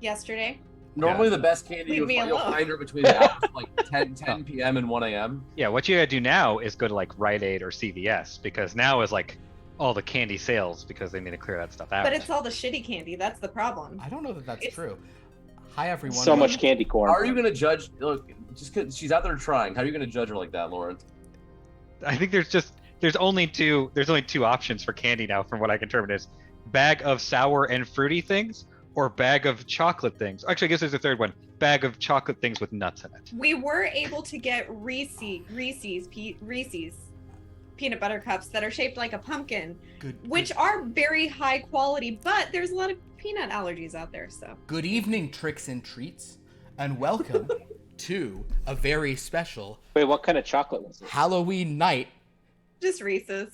Yesterday. Normally, the best candy you'll find her between the hours of like 10 p.m. and 1 a.m. Yeah, what you gotta do now is go to like Rite Aid or CVS, because now is like all the candy sales because they need to clear that stuff out. But it's all the shitty candy. That's the problem. I don't know that that's true. Hi, everyone. So much candy corn. How are you going to judge? Look, just because she's out there trying, how are you going to judge her like that, Lauren? I think there's only two options for candy now, from what I can determine, is bag of sour and fruity things or bag of chocolate things. Actually, I guess there's a third one: bag of chocolate things with nuts in it. We were able to get Reese's peanut butter cups that are shaped like a pumpkin, which are very high quality, but there's a lot of peanut allergies out there. So good evening, tricks and treats, and welcome to a very special what kind of chocolate was it? Halloween night. Just Reese's.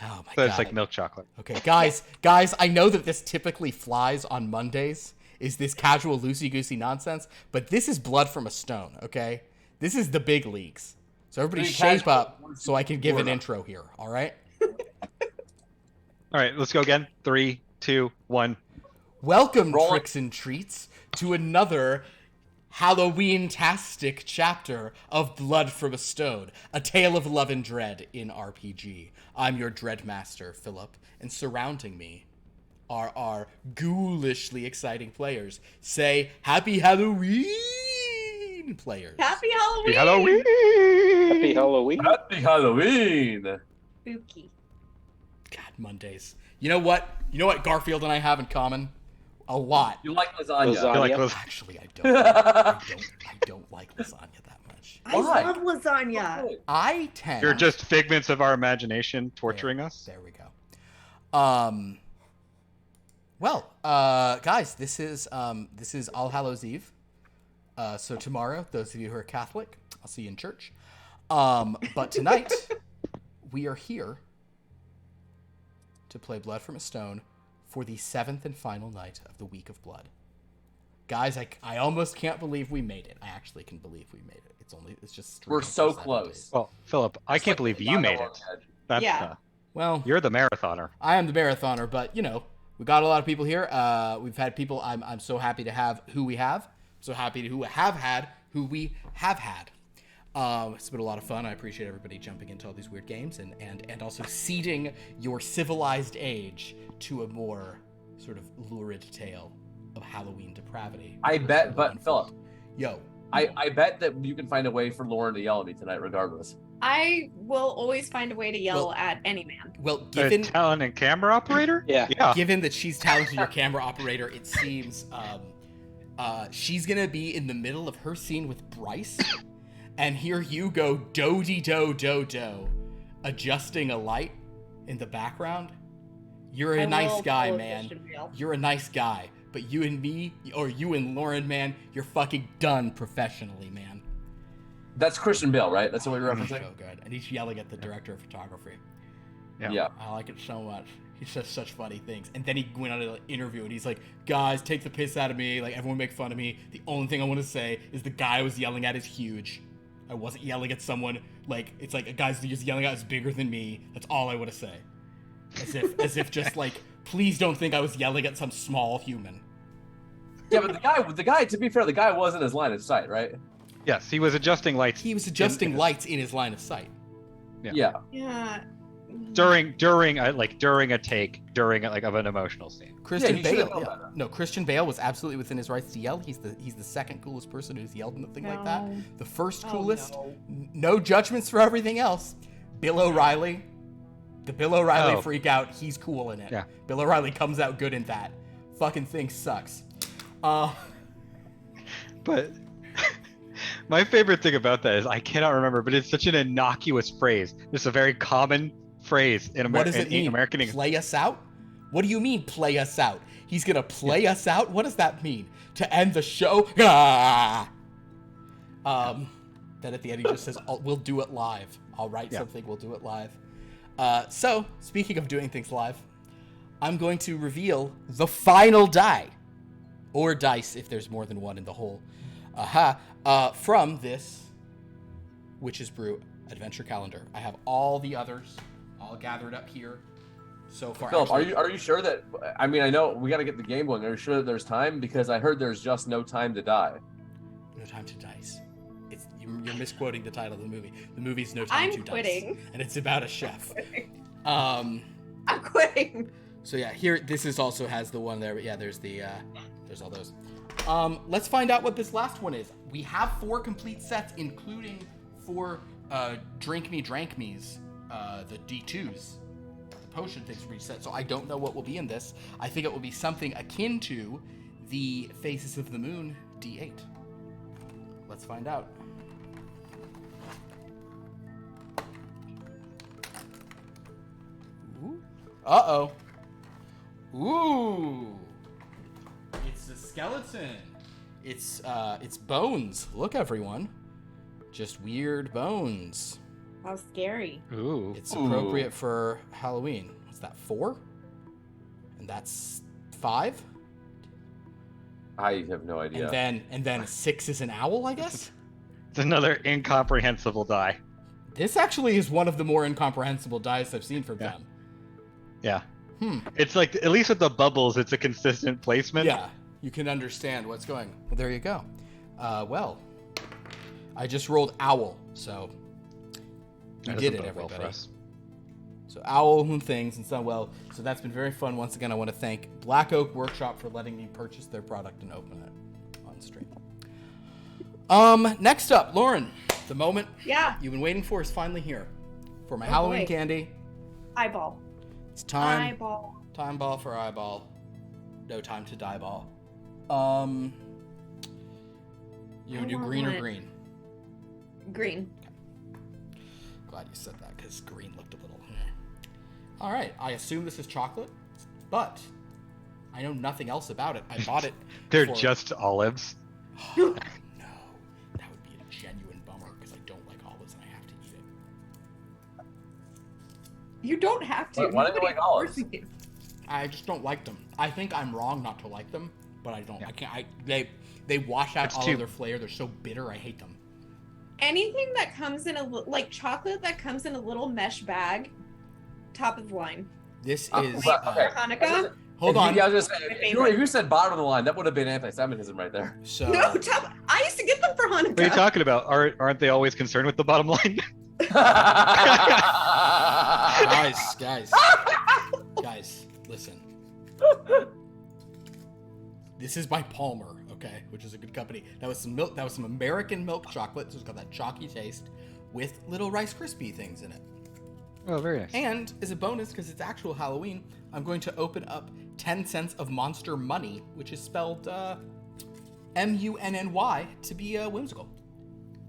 Oh my so god. It's like milk chocolate. Okay, guys, I know that this typically flies on Mondays, is this casual loosey-goosey nonsense, but this is blood from a stone, okay? This is the big leagues. So everybody shape up so I can give an intro here, all right? All right, let's go again. 3, 2, 1. Welcome, tricks and treats, to another Halloween-tastic chapter of Blood from a Stone, a tale of love and dread in RPG. I'm your Dreadmaster, Philip, and surrounding me are our ghoulishly exciting players. Say, Happy Halloween, players. Happy Halloween! Happy Halloween! Happy Halloween! Happy Halloween! Spooky. God, Mondays. You know what? Garfield and I have in common? A lot. You like lasagna. Actually, I don't. I don't like lasagna that much. I love lasagna. I tend. You're just figments of our imagination torturing us. There we go. Well, guys, this is All Hallows Eve. So tomorrow, those of you who are Catholic, I'll see you in church. But tonight, we are here to play Blood from a Stone for the 7th and final night of the Week of Blood. Guys, I almost can't believe we made it. I actually can believe we made it. It's just we're so close. Well, Philip, I can't believe you made it. Yeah. Well, you're the marathoner. I am the marathoner, but we got a lot of people here. We've had people. I'm so happy to have who we have. So happy to who we have had. It's been a lot of fun. I appreciate everybody jumping into all these weird games and also ceding your civilized age to a more sort of lurid tale of Halloween depravity. I bet, but Philip, I bet that you can find a way for Lauren to yell at me tonight, regardless. I will always find a way to yell at any man. Well, given talented camera operator, yeah. Given that she's talented your camera operator, it seems she's gonna be in the middle of her scene with Bryce. And here you go, do-de-do-do-do, adjusting a light in the background. You're a nice guy, man. You're a nice guy. But you and me, or you and Lauren, man, you're fucking done professionally, man. That's Christian Bale, right? That's what you're referencing? So good. And he's yelling at the director of photography. Yeah. I like it so much. He says such funny things. And then he went on an interview and he's like, guys, take the piss out of me. Like, everyone make fun of me. The only thing I want to say is the guy I was yelling at is huge. I wasn't yelling at someone like it's like a guy's just yelling at is bigger than me. That's all I want to say. As if just like, please don't think I was yelling at some small human. Yeah, but the guy. To be fair, the guy was in his line of sight, right? Yes, he was adjusting lights. He was adjusting lights in his line of sight. Yeah. During a take of an emotional scene. Christian Bale. No, Christian Bale was absolutely within his rights to yell. He's the second coolest person who's yelled anything like that. The first coolest. No judgments for everything else. Bill O'Reilly. The Bill O'Reilly freak out. He's cool in it. Yeah. Bill O'Reilly comes out good in that. Fucking thing sucks. But my favorite thing about that is I cannot remember, but it's such an innocuous phrase. It's a very common phrase in What does it mean? American English. Play us out? What do you mean play us out? He's gonna play us out? What does that mean? To end the show? Ah! Then at the end he just says, we'll do it live. I'll write something, we'll do it live. So, speaking of doing things live, I'm going to reveal the final die. Or dice if there's more than one in the whole. From this Witch's Brew adventure calendar. I have all the others all gathered up here so far. Philip, actually. are you sure that? I mean, I know we got to get the game going. Are you sure that there's time? Because I heard there's just no time to die. No Time to Dice. You're misquoting the title of the movie. The movie's No Time to quitting. Dice, and it's about a chef. I'm quitting. So yeah, here this is also has the one there, but yeah, there's all those. Let's find out what this last one is. We have 4 complete sets, including 4 Drink Me Drank Me's, the D2s, the potion things for each set. So I don't know what will be in this. I think it will be something akin to the Faces of the Moon D8. Let's find out. Ooh. Uh-oh. Ooh. It's a skeleton. It's bones. Look, everyone. Just weird bones. How scary. Ooh. It's appropriate for Halloween. What's that, 4? And that's 5? I have no idea. And then 6 is an owl, I guess? It's another incomprehensible die. This actually is one of the more incomprehensible dice I've seen from them. Yeah. It's like, at least with the bubbles, it's a consistent placement. Yeah, you can understand what's going. Well, there you go. Well, I just rolled owl, so you did it, everybody. So owl and things and so well. So that's been very fun. Once again, I want to thank Black Oak Workshop for letting me purchase their product and open it on stream. Next up, Lauren, the moment you've been waiting for is finally here. For my Halloween candy. Eyeball. It's time. Eyeball. Time ball for eyeball. No time to die ball. You do green or green? Green. Okay. Glad you said that because green looked a little. All right. I assume this is chocolate, but I know nothing else about it. I bought it. They're just olives. Oh, no, that would be a genuine bummer because I don't like olives and I have to eat it. You don't have to. Why don't you like olives? I just don't like them. I think I'm wrong not to like them, but I don't. Yeah. I can't. They wash out all of their flavor. They're so bitter. I hate them. Anything that comes in like chocolate that comes in a little mesh bag, top of the line. This is okay. Hanukkah. Hold on. Yeah, I was just saying, if you said bottom of the line, that would have been anti-Semitism right there. So No, I used to get them for Hanukkah. What are you talking about? Aren't they always concerned with the bottom line? guys, listen. This is by Palmer, okay, which is a good company. That was some milk. That was some American milk chocolate, so it's got that chalky taste with little Rice Krispie things in it. Oh, very nice. And as a bonus, because it's actual Halloween, I'm going to open up 10 cents of Monster Money, which is spelled MUNNY, to be whimsical.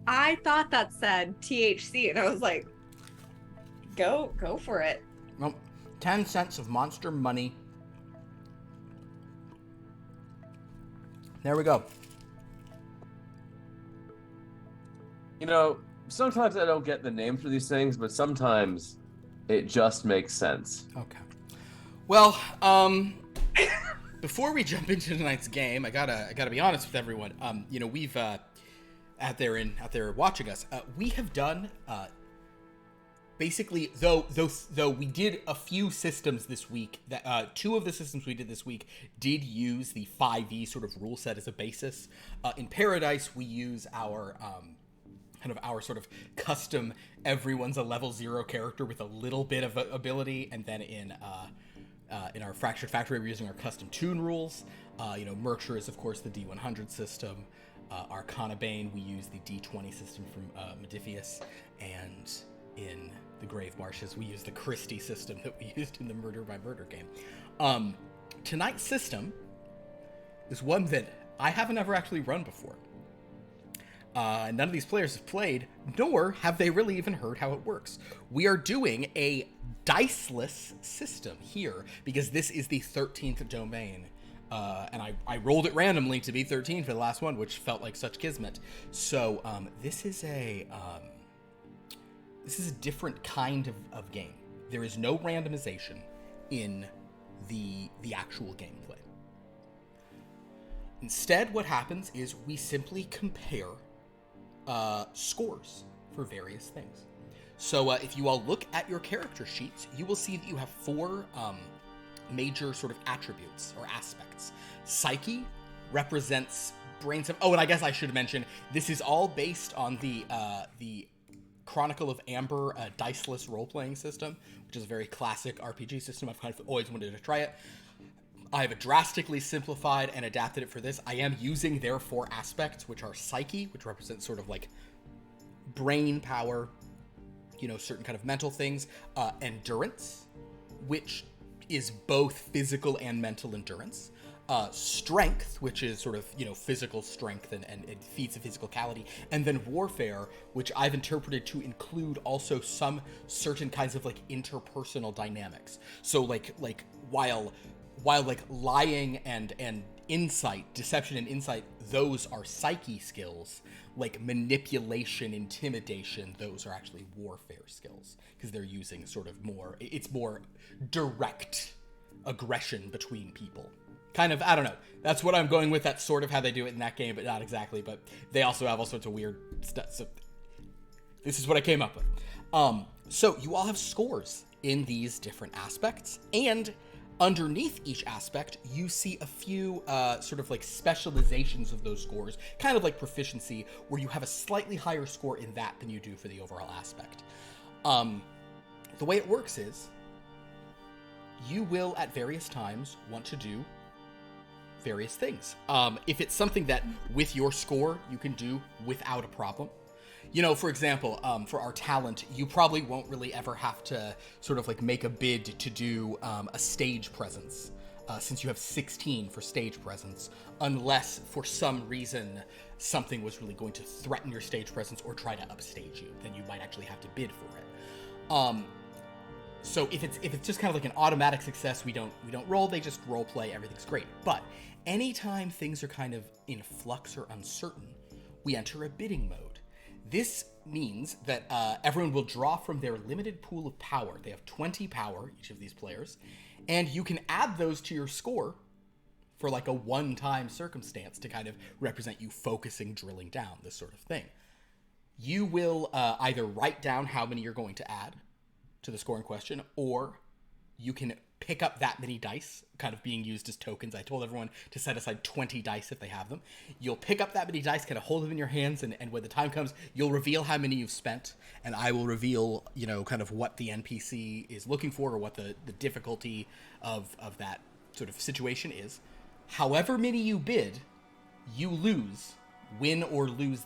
I thought that said THC, and I was like, go for it. Well, 10 cents of Monster Money. There we go. You know, sometimes I don't get the name for these things, but sometimes it just makes sense. Okay. Well, before we jump into tonight's game, I gotta be honest with everyone. You know, we've out there watching us, we have done basically though we did a few systems this week. That 2 of the systems we did this week did use the 5e sort of rule set as a basis. In Paradise, we use our kind of our sort of custom, everyone's a level 0 character with a little bit of ability, and then in our Fractured Factory, we're using our custom tune rules. You know, Mercher is of course the D100 system. Arcana Bane, we use the D20 system from Modifius, and in the Grave Marshes, we use the Christie system that we used in the Murder by Murder game. Tonight's system is one that I haven't ever actually run before. None of these players have played, nor have they really even heard how it works. We are doing a diceless system here, because this is the 13th domain. And I rolled it randomly to be 13 for the last one, which felt like such kismet. So this is a different kind of game. There is no randomization in the actual gameplay. Instead, what happens is we simply compare scores for various things. So if you all look at your character sheets, you will see that you have 4 major sort of attributes or aspects. Psyche represents brains of... Oh, and I guess I should mention, this is all based on the Chronicle of Amber diceless role-playing system, which is a very classic RPG system. I've kind of always wanted to try it. I have drastically simplified and adapted it for this. I am using their 4 aspects, which are Psyche, which represents sort of like brain power, certain kind of mental things, Endurance, which is both physical and mental endurance, Strength, which is sort of, physical strength and feats of physicality, and then Warfare, which I've interpreted to include also some certain kinds of like interpersonal dynamics. So like while like lying and insight, deception and insight, those are Psyche skills, like manipulation, intimidation, those are actually Warfare skills, because they're using sort of it's more direct aggression between people. Kind of, I don't know. That's what I'm going with. That's sort of how they do it in that game, but not exactly. But they also have all sorts of weird stuff. So this is what I came up with. So you all have scores in these different aspects, and underneath each aspect, you see a few sort of like specializations of those scores, kind of like proficiency, where you have a slightly higher score in that than you do for the overall aspect. The way it works is you will at various times want to do various things. If it's something that with your score you can do without a problem, for example, for our talent, you probably won't really ever have to sort of like make a bid to do a stage presence, since you have 16 for stage presence, unless for some reason something was really going to threaten your stage presence or try to upstage you, then you might actually have to bid for it. So if it's just kind of like an automatic success, we don't roll, they just role play, everything's great. But anytime things are kind of in flux or uncertain, we enter a bidding mode. This means that everyone will draw from their limited pool of power. They have 20 power, each of these players, and you can add those to your score for like a one-time circumstance to kind of represent you focusing, drilling down, this sort of thing. You will either write down how many you're going to add to the score in question, or you can pick up that many dice, kind of being used as tokens. I told everyone to set aside 20 dice if they have them. You'll pick up that many dice, kind of hold them in your hands, and when the time comes, you'll reveal how many you've spent, and I will reveal, kind of what the NPC is looking for, or what the difficulty of that sort of situation is. However many you bid, you lose, win or lose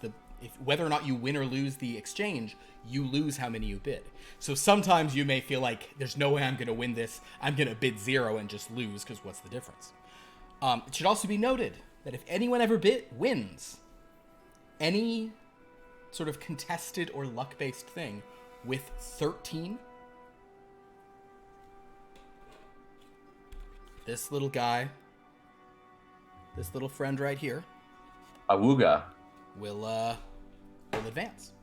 whether or not you win or lose the exchange, you lose how many you bid. So sometimes you may feel like, there's no way I'm going to win this. I'm going to bid 0 and just lose, because what's the difference? It should also be noted that if anyone ever wins any sort of contested or luck-based thing with 13, this little guy, this little friend right here, Awooga, will advance.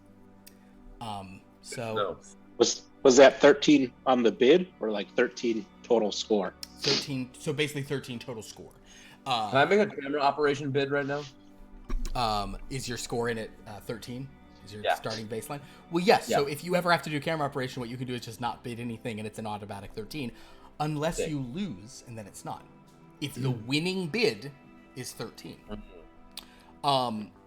So no. Was that 13 on the bid, or like 13 total score? 13. So basically 13 total score. Can I make a camera operation bid right now? Is your score in it 13? Is your Yeah. starting baseline? Well, yes. Yeah. So if you ever have to do camera operation, what you can do is just not bid anything, and it's an automatic 13, unless Sick. you lose, and then it's not. If the winning bid is 13.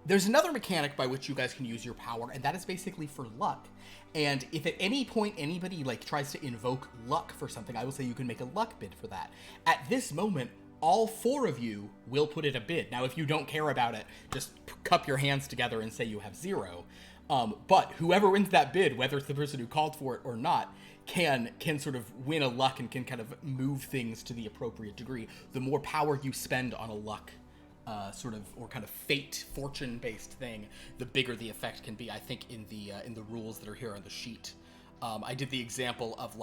There's another mechanic by which you guys can use your power, and that is basically for luck. And if at any point anybody tries to invoke luck for something, I will say you can make a luck bid for that. At this moment, all 4 of you will put in a bid. Now, if you don't care about it, just cup your hands together and say you have 0. But whoever wins that bid, whether it's the person who called for it or not, can sort of win a luck and can kind of move things to the appropriate degree. The more power you spend on a luck sort of, or kind of fate, fortune-based thing, the bigger the effect can be. I think in the rules that are here on the sheet, I did the example of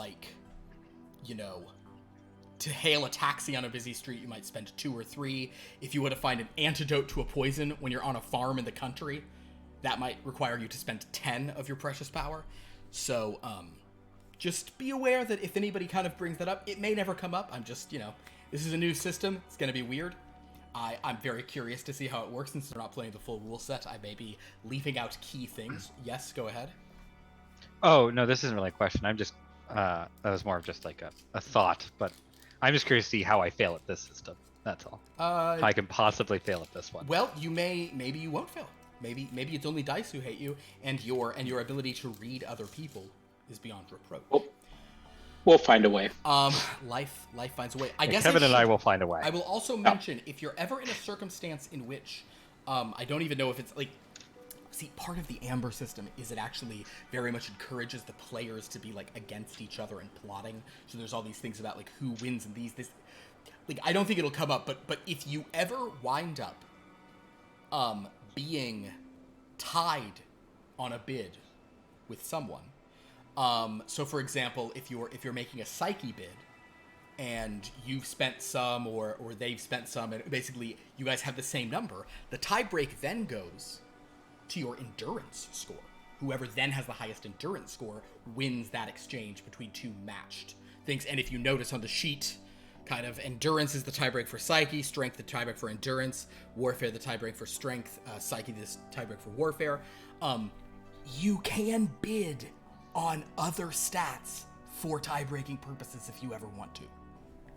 to hail a taxi on a busy street, you might spend 2 or 3. If you were to find an antidote to a poison when you're on a farm in the country, that might require you to spend 10 of your precious power. So, just be aware that if anybody kind of brings that up, it may never come up. I'm just, this is a new system. It's going to be weird. I'm very curious to see how it works. Since they're not playing the full rule set, I may be leaving out key things. Yes, go ahead. Oh no, this isn't really a question. I'm just that was more of just like a thought, but I'm just curious to see how I fail at this system. That's all. How I can possibly fail at this one. Well, maybe you won't fail. Maybe it's only dice who hate you, and your ability to read other people is beyond reproach. We'll find a way. Life finds a way. I guess Kevin and I will find a way. I will also mention, if you're ever in a circumstance in which, I don't even know if it's like, see, part of the Amber system is it actually very much encourages the players to be like against each other and plotting. So there's all these things about like who wins and this. Like, I don't think it'll come up, but if you ever wind up, being tied on a bid with someone. So for example, if you're making a psyche bid and you've spent some or they've spent some and basically you guys have the same number, the tiebreak then goes to your endurance score. Whoever then has the highest endurance score wins that exchange between two matched things. And if you notice on the sheet, kind of endurance is the tiebreak for psyche, strength the tiebreak for endurance, warfare the tiebreak for strength, psyche the tiebreak for warfare. You can bid on other stats for tie-breaking purposes if you ever want to.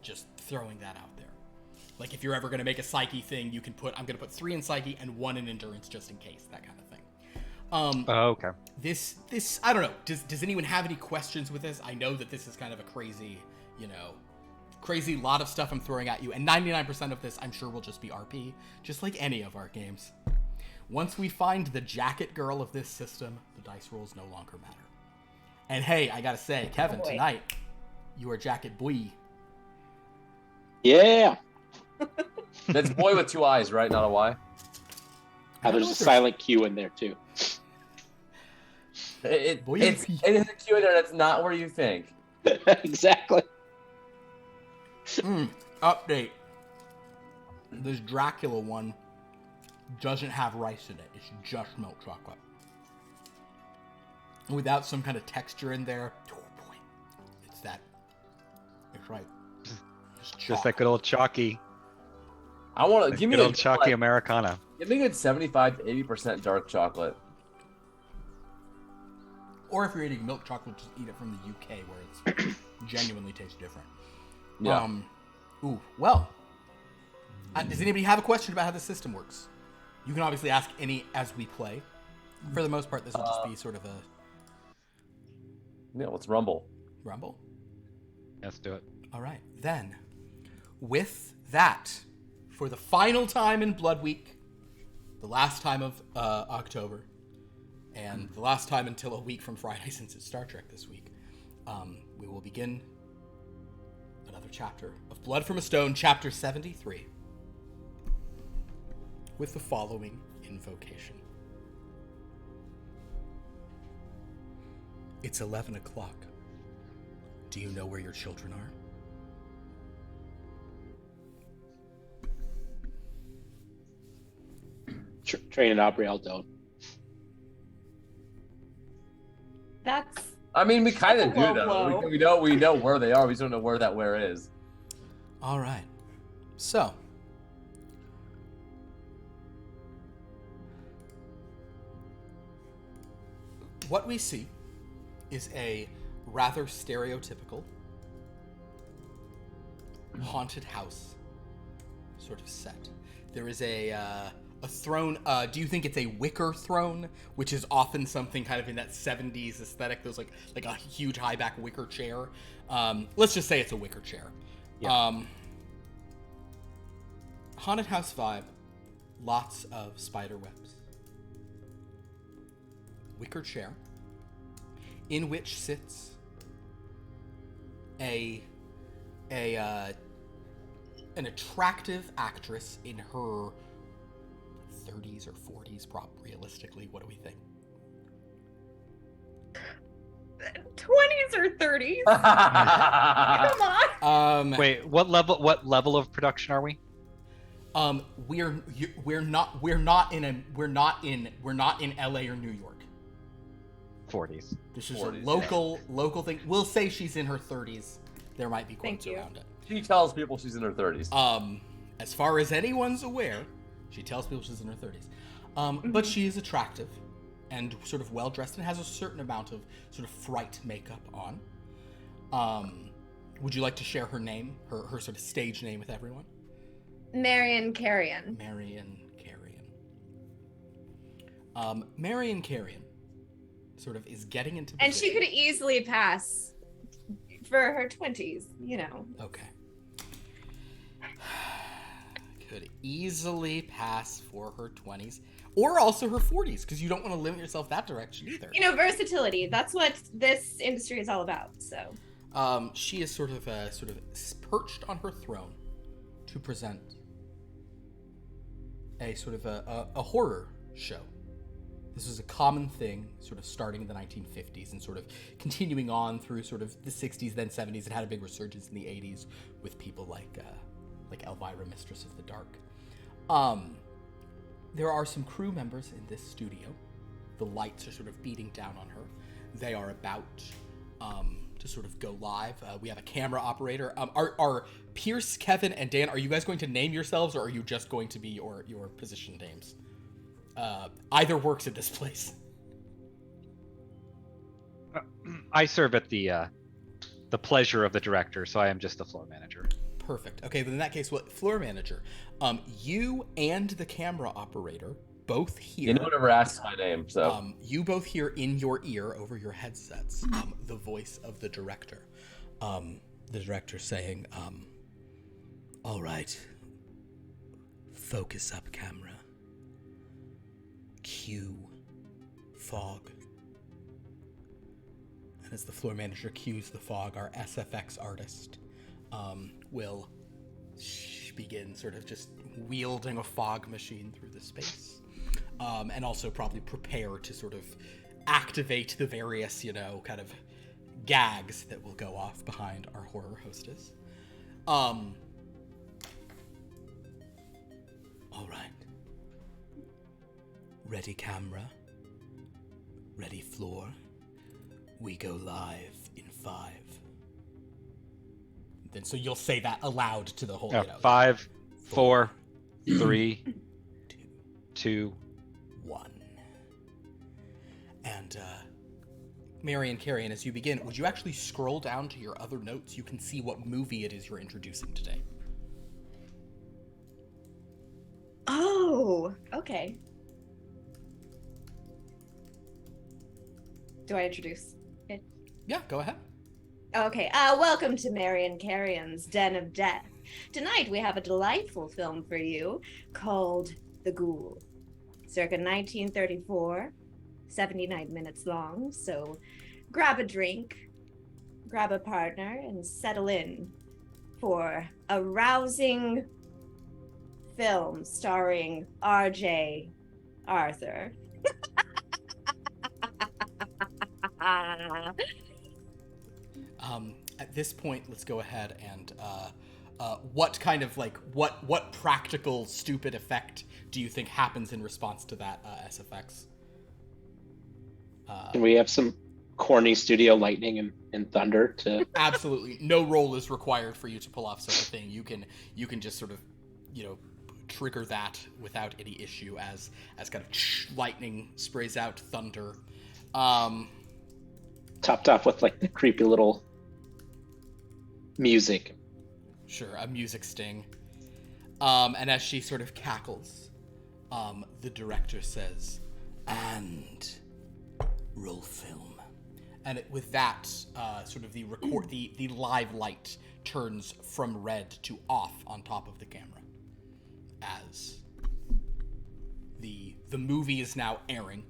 Just throwing that out there. Like if you're ever going to make a psyche thing, you can put, I'm going to put 3 in psyche and 1 in endurance just in case, that kind of thing. Okay. This I don't know. Does anyone have any questions with this? I know that this is kind of a crazy lot of stuff I'm throwing at you, and 99% of this I'm sure will just be RP, just like any of our games. Once we find the jacket girl of this system, the dice rolls no longer matter. And hey, I gotta say, Kevin, tonight, you are jacket boy. Yeah. That's boy with 2 eyes, right? Not a Y? There's a silent Q in there, too. It is a Q in there that's not where you think. Exactly. Update. This Dracula one doesn't have rice in it. It's just milk chocolate. Without some kind of texture in there. Oh boy. It's right. Just that good old chalky. I want to give me good old chalky Americana. Give me a good 75 to 80% dark chocolate. Or if you're eating milk chocolate, just eat it from the UK where it's genuinely tastes different. Yeah. Well. Does anybody have a question about how the system works? You can obviously ask any as we play. For the most part, this will just be sort of a... Yeah, let's rumble. Rumble? Let's do it. All right. Then, with that, for the final time in Blood Week, the last time of October, and the last time until a week from Friday since it's Star Trek this week, we will begin another chapter of Blood from a Stone, chapter 73, with the following invocation. It's 11 o'clock. Do you know where your children are? Train and Aubriel don't. That's. I mean, we kind of do Whoa. though. We know where they are. We just don't know where that where is. All right. So, what we see is a rather stereotypical haunted house sort of set. There is a throne. Do you think it's a wicker throne, which is often something kind of in that 70s aesthetic? There's like a huge high back wicker chair. Let's just say it's a wicker chair. Yeah. Haunted house vibe. Lots of spider webs. Wicker chair, in which sits an attractive actress in her 30s or 40s, realistically. What do we think? 20s or 30s. Come on. Wait, what level of production are we? We're not in LA or New York. 40s. This is 40s, a local thing. We'll say she's in her 30s. There might be quotes around it. She tells people she's in her 30s. As far as anyone's aware, she tells people she's in her 30s. But she is attractive, and sort of well dressed and has a certain amount of sort of fright makeup on. Would you like to share her name, her sort of stage name with everyone? Marion Carrion. Marion Carrion. Marion Carrion sort of is getting into And she could easily pass for her 20s, you know. Okay. Could easily pass for her 20s. Or also her 40s, because you don't want to limit yourself that direction either. You know, versatility. That's what this industry is all about, so. She is sort of perched on her throne to present a sort of a horror show. This was a common thing, sort of starting in the 1950s and sort of continuing on through sort of the 60s, then 70s. It had a big resurgence in the 80s with people like Elvira, Mistress of the Dark. There are some crew members in this studio. The lights are sort of beating down on her. They are about to sort of go live. We have a camera operator. Are Pierce, Kevin, and Dan, are you guys going to name yourselves, or are you just going to be your position names? Either works at this place. I serve at the pleasure of the director, so I am just the floor manager. Perfect. Okay, then in that case, floor manager, you and the camera operator both hear. You never asked my name, so. You both hear in your ear over your headsets the voice of the director. The director saying, "All right, focus up, camera. Cue fog." And as the floor manager cues the fog, our SFX artist will begin sort of just wielding a fog machine through the space. And also probably prepare to sort of activate the various, kind of gags that will go off behind our horror hostess. All right. Ready, camera. Ready, floor. We go live in 5. Then so you'll say that aloud to the whole. 5, 4, 3, 2, 1. And Marion Carrion, as you begin, would you actually scroll down to your other notes? You can see what movie it is you're introducing today. Oh, okay. Do I introduce it? Yeah, go ahead. Okay, welcome to Marion Carrion's Den of Death. Tonight we have a delightful film for you called The Ghoul. Circa 1934, 79 minutes long, so grab a drink, grab a partner, and settle in for a rousing film starring R.J. Arthur. At this point, let's go ahead and what kind of what practical stupid effect do you think happens in response to that SFX? Can we have some corny studio lightning and thunder to? Absolutely, no roll is required for you to pull off such a thing. You can just sort of trigger that without any issue as kind of lightning sprays out thunder. Topped off with the creepy little music. Sure, a music sting. And as she sort of cackles, the director says, "And roll film." And with that, sort of the live light turns from red to off on top of the camera. As the movie is now airing.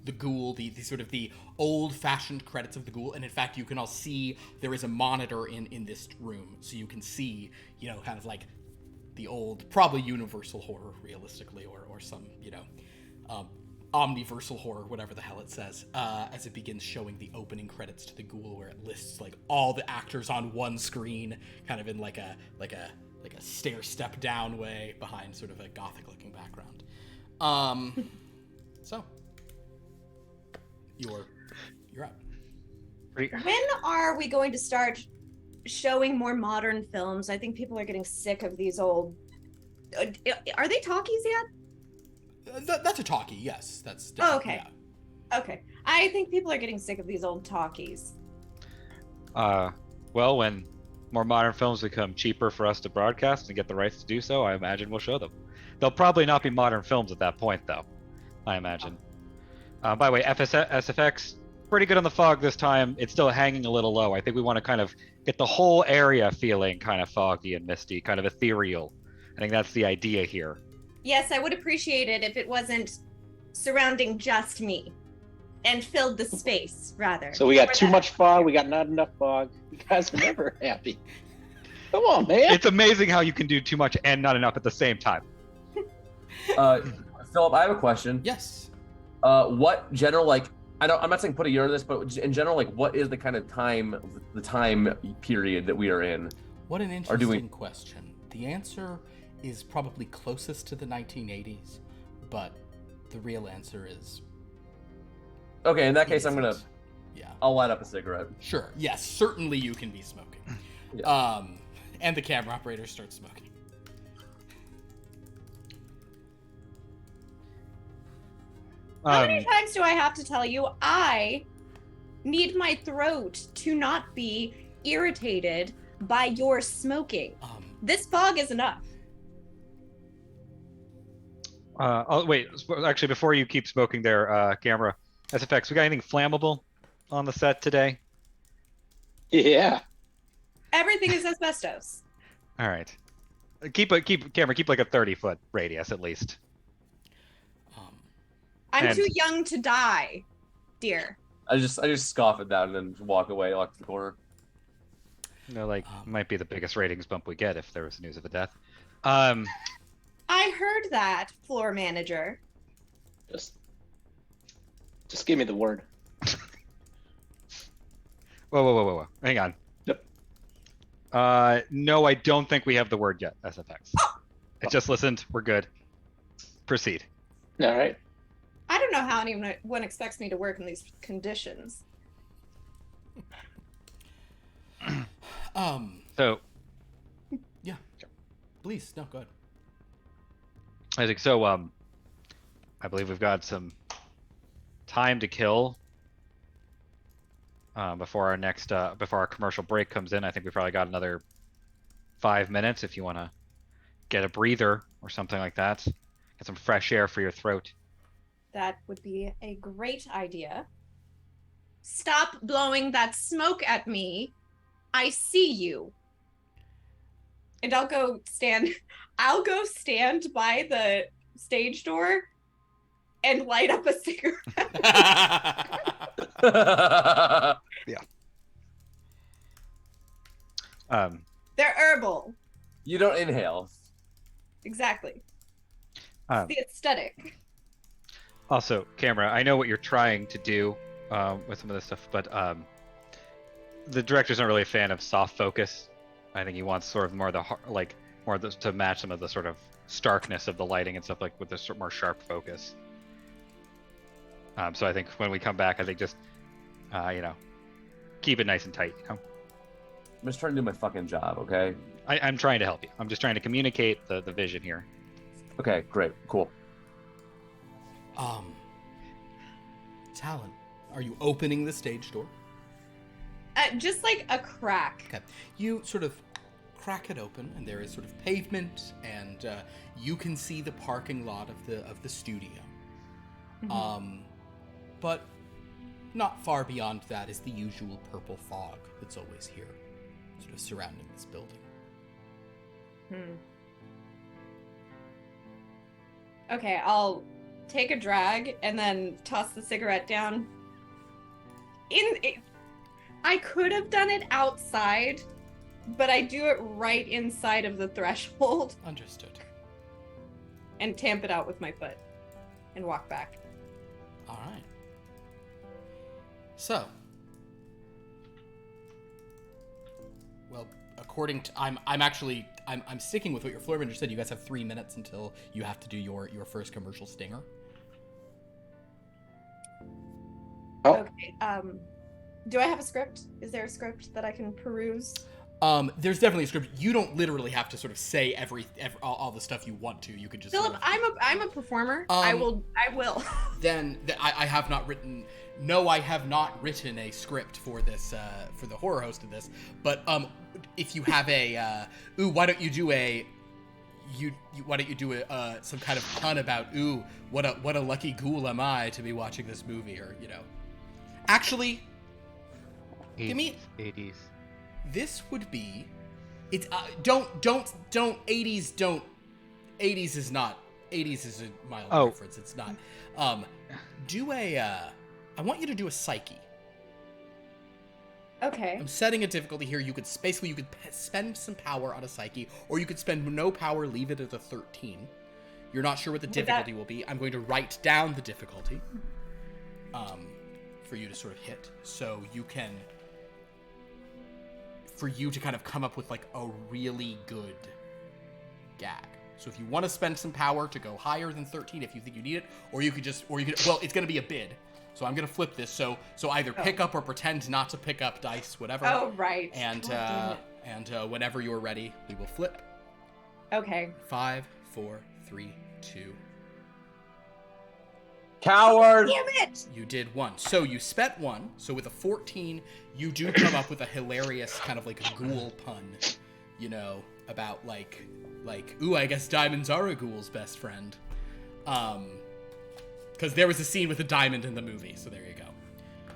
The Ghoul, the sort of the old-fashioned credits of The Ghoul, and in fact you can all see there is a monitor in this room, so you can see, kind of like the old, probably Universal horror, realistically, or some, omniversal horror, whatever the hell it says, as it begins showing the opening credits to The Ghoul, where it lists all the actors on one screen, kind of in like a stair step down way behind sort of a gothic-looking background. So. You're up. When are we going to start showing more modern films? I think people are getting sick of these old. Are they talkies yet? That's a talkie. Yes, that's. Oh, okay. Yeah. Okay. I think people are getting sick of these old talkies. Well, when more modern films become cheaper for us to broadcast and get the rights to do so, I imagine we'll show them. They'll probably not be modern films at that point, though. I imagine. By the way, SFX, pretty good on the fog this time. It's still hanging a little low. I think we want to kind of get the whole area feeling kind of foggy and misty, kind of ethereal. I think that's the idea here. Yes, I would appreciate it if it wasn't surrounding just me and filled the space, rather. So we got too much fog. We got not enough fog. You guys are never happy. Come on, man. It's amazing how you can do too much and not enough at the same time. Philip, I have a question. Yes. What general, like, I'm not saying put a year on this, but in general, like, what is the kind of time period that we are in? What an interesting question. The answer is probably closest to the 1980s, but the real answer is... Okay, in that case, Yeah. I'll light up a cigarette. Sure. Yes, certainly you can be smoking. Yeah. And the camera operator starts smoking. How many times do I have to tell you I need my throat to not be irritated by your smoking? This fog is enough. Oh, wait, actually, before you keep smoking there, camera, SFX, we got anything flammable on the set today? Yeah. Everything is asbestos. All right. Keep like a 30-foot radius at least. I'm too young to die, dear. I just scoff at that and then walk away, lock the corner. You know, like, might be the biggest ratings bump we get if there was news of a death. I heard that, floor manager. Just give me the word. Whoa. Hang on. Yep. No, I don't think we have the word yet, SFX. I just listened. We're good. Proceed. All right. I don't know how anyone expects me to work in these conditions. So. Yeah. Please, no, go ahead. I think so. I believe we've got some time to kill before our commercial break comes in. I think we probably got another 5 minutes if you want to get a breather or something like that. Get some fresh air for your throat. That would be a great idea. Stop blowing that smoke at me. I see you. And I'll go stand by the stage door and light up a cigarette. Yeah. They're herbal. You don't inhale. Exactly. It's the aesthetic. Also, camera, I know what you're trying to do with some of this stuff, but the director's not really a fan of soft focus. I think he wants sort of more to match some of the sort of starkness of the lighting and stuff, like with a more sharp focus. So I think when we come back, I think just keep it nice and tight. I'm just trying to do my fucking job, okay? I'm trying to help you. I'm just trying to communicate the vision here. Okay, great, cool. Talon, are you opening the stage door? Just like a crack. Okay. You sort of crack it open, and there is sort of pavement, and you can see the parking lot of the studio. Mm-hmm. But not far beyond that is the usual purple fog that's always here, sort of surrounding this building. Okay, I'll take a drag and then toss the cigarette down. I could have done it outside, but I do it right inside of the threshold. Understood. And tamp it out with my foot and walk back. All right. So, well, according to I'm sticking with what your floor manager said. You guys have 3 minutes until you have to do your first commercial stinger. Oh. Okay. Do I have a script? Is there a script that I can peruse? There's definitely a script. You don't literally have to sort of say all the stuff you want to. You could just. Philip, sort of, I'm a performer. I will. Then I have not written. No, I have not written a script for this for the horror host of this. But if you have a why don't you do a why don't you do some kind of pun about what a lucky ghoul am I to be watching this movie, or actually give me 80s. This would be it's don't 80s don't 80s is not 80s is a mild reference. It's not do a I want you to do a psyche. Okay. I'm setting a difficulty here. You could spend some power on a psyche, or you could spend no power, leave it at a 13. You're not sure what the difficulty will be. I'm going to write down the difficulty for you to sort of hit, so you can, for you to kind of come up with like a really good gag. So if you want to spend some power to go higher than 13, if you think you need it, or you could well, it's going to be a bid. So I'm going to flip this. So either pick up or pretend not to pick up dice, whatever. Oh, right. And whenever you're ready, we will flip. Okay. 5, 4, 3, 2. Coward! Damn it! You did 1. So you spent 1. So with a 14, you do come up with a hilarious kind of like a ghoul pun, about like, ooh, I guess diamonds are a ghoul's best friend. Because there was a scene with a diamond in the movie, so there you go.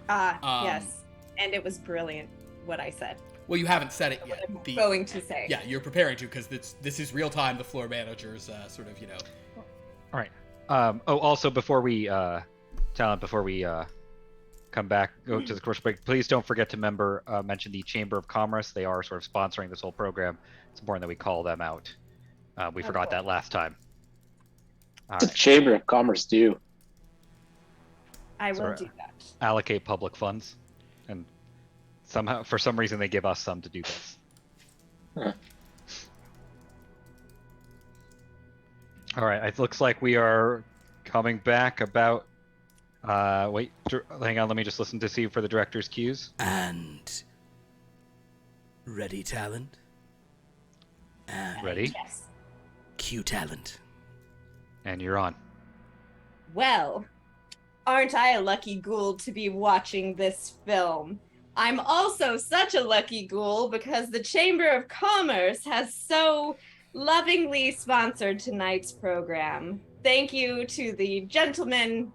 Yes. And it was brilliant, what I said. Well, you haven't said it yet. I'm going to say. Yeah, you're preparing to, because this is real time. The floor manager's sort of, All right. Also, before we come back, go to the commercial break, please don't forget to mention the Chamber of Commerce. They are sort of sponsoring this whole program. It's important that we call them out. We forgot that last time. What the Chamber of Commerce do? I will do that. Allocate public funds, and somehow, for some reason, they give us some to do this. Huh. All right, it looks like we are coming back about. Wait, hang on. Let me just listen to see for the director's cues. And ready talent. And Ready? Yes. cue talent. And you're on. Well, aren't I a lucky ghoul to be watching this film? I'm also such a lucky ghoul because the Chamber of Commerce has so lovingly sponsored tonight's program. Thank you to the gentlemen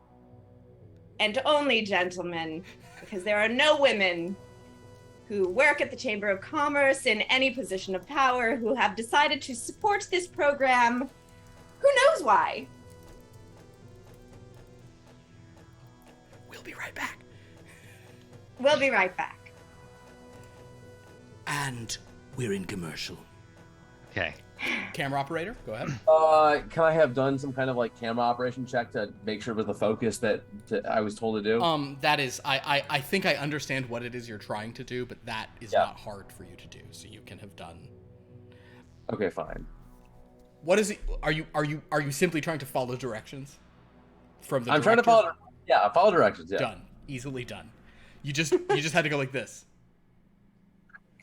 and only gentlemen, because there are no women who work at the Chamber of Commerce in any position of power who have decided to support this program. Who knows why? We'll be right back. We'll be right back. And we're in commercial. Okay. Camera operator, go ahead. Can I have done some kind of like camera operation check to make sure with the focus that I was told to do? That is, I think I understand what it is you're trying to do, but that is not hard for you to do. So you can have done. Okay, fine. What is it? Are you simply trying to follow directions from the? I'm trying to follow. Yeah, follow directions. Yeah. Done. Easily done. You just had to go like this.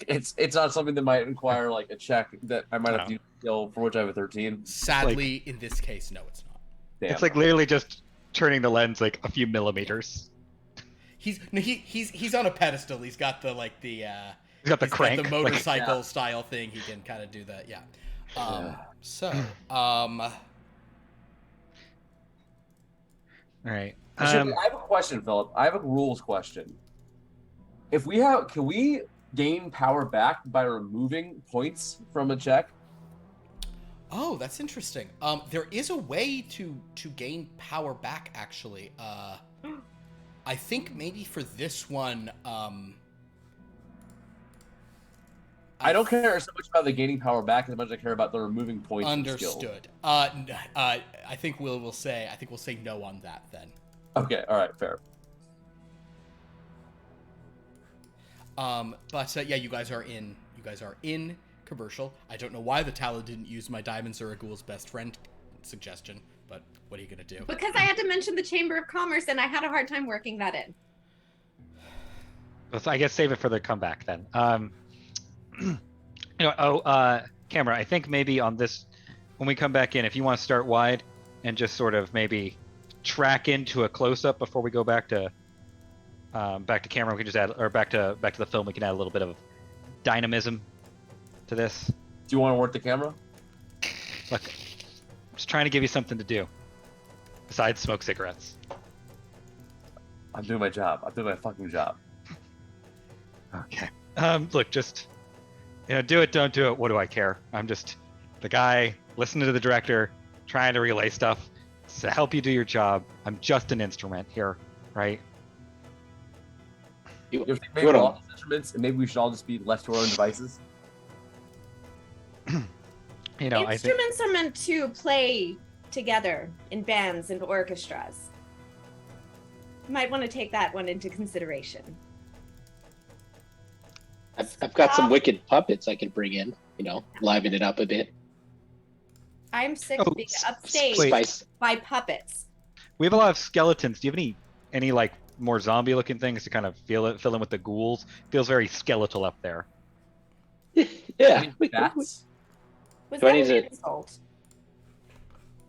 It's not something that might require like a check that I might have to skill for which I have a 13. Sadly, in this case, no, it's not. Damn. It's like literally just turning the lens like a few millimeters. He's on a pedestal. He's got the He's got the crank, the motorcycle style thing. He can kind of do that. Yeah. All right. I have a question, Philip. I have a rules question. Can we gain power back by removing points from a check? Oh, that's interesting. There is a way to gain power back, actually. I think maybe for this one, I don't care so much about the gaining power back as much as I care about the removing points. Understood. I think we'll say no on that then. Okay. All right. Fair. But yeah, you guys are in commercial. I don't know why the talent didn't use my diamonds are a ghoul's best friend suggestion, but what are you gonna do? Because I had to mention the Chamber of Commerce and I had a hard time working that in. I guess save it for the comeback then. Camera, I think maybe on this, when we come back in, if you want to start wide and just sort of maybe track into a close-up before we go back to camera, we can just add, or back to the film, we can add a little bit of dynamism to this. Do you want to work the camera? Look, I'm just trying to give you something to do besides smoke cigarettes. I'm doing my job. I'm doing my fucking job. Okay. Look, just do it, don't do it. What do I care? I'm just the guy listening to the director, trying to relay stuff to help you do your job. I'm just an instrument here, right? You think maybe all these instruments, and maybe we should all just be left to our own devices? I think Instruments are meant to play together in bands and orchestras. You might want to take that one into consideration. I've got some wicked puppets I could bring in, liven it up a bit. I'm sick of being upstaged Spice. by puppets. we have a lot of skeletons. Do you have any like more zombie-looking things to kind of fill in with the ghouls? Feels very skeletal up there. Yeah. Bats? Was Do I that need an to- insult?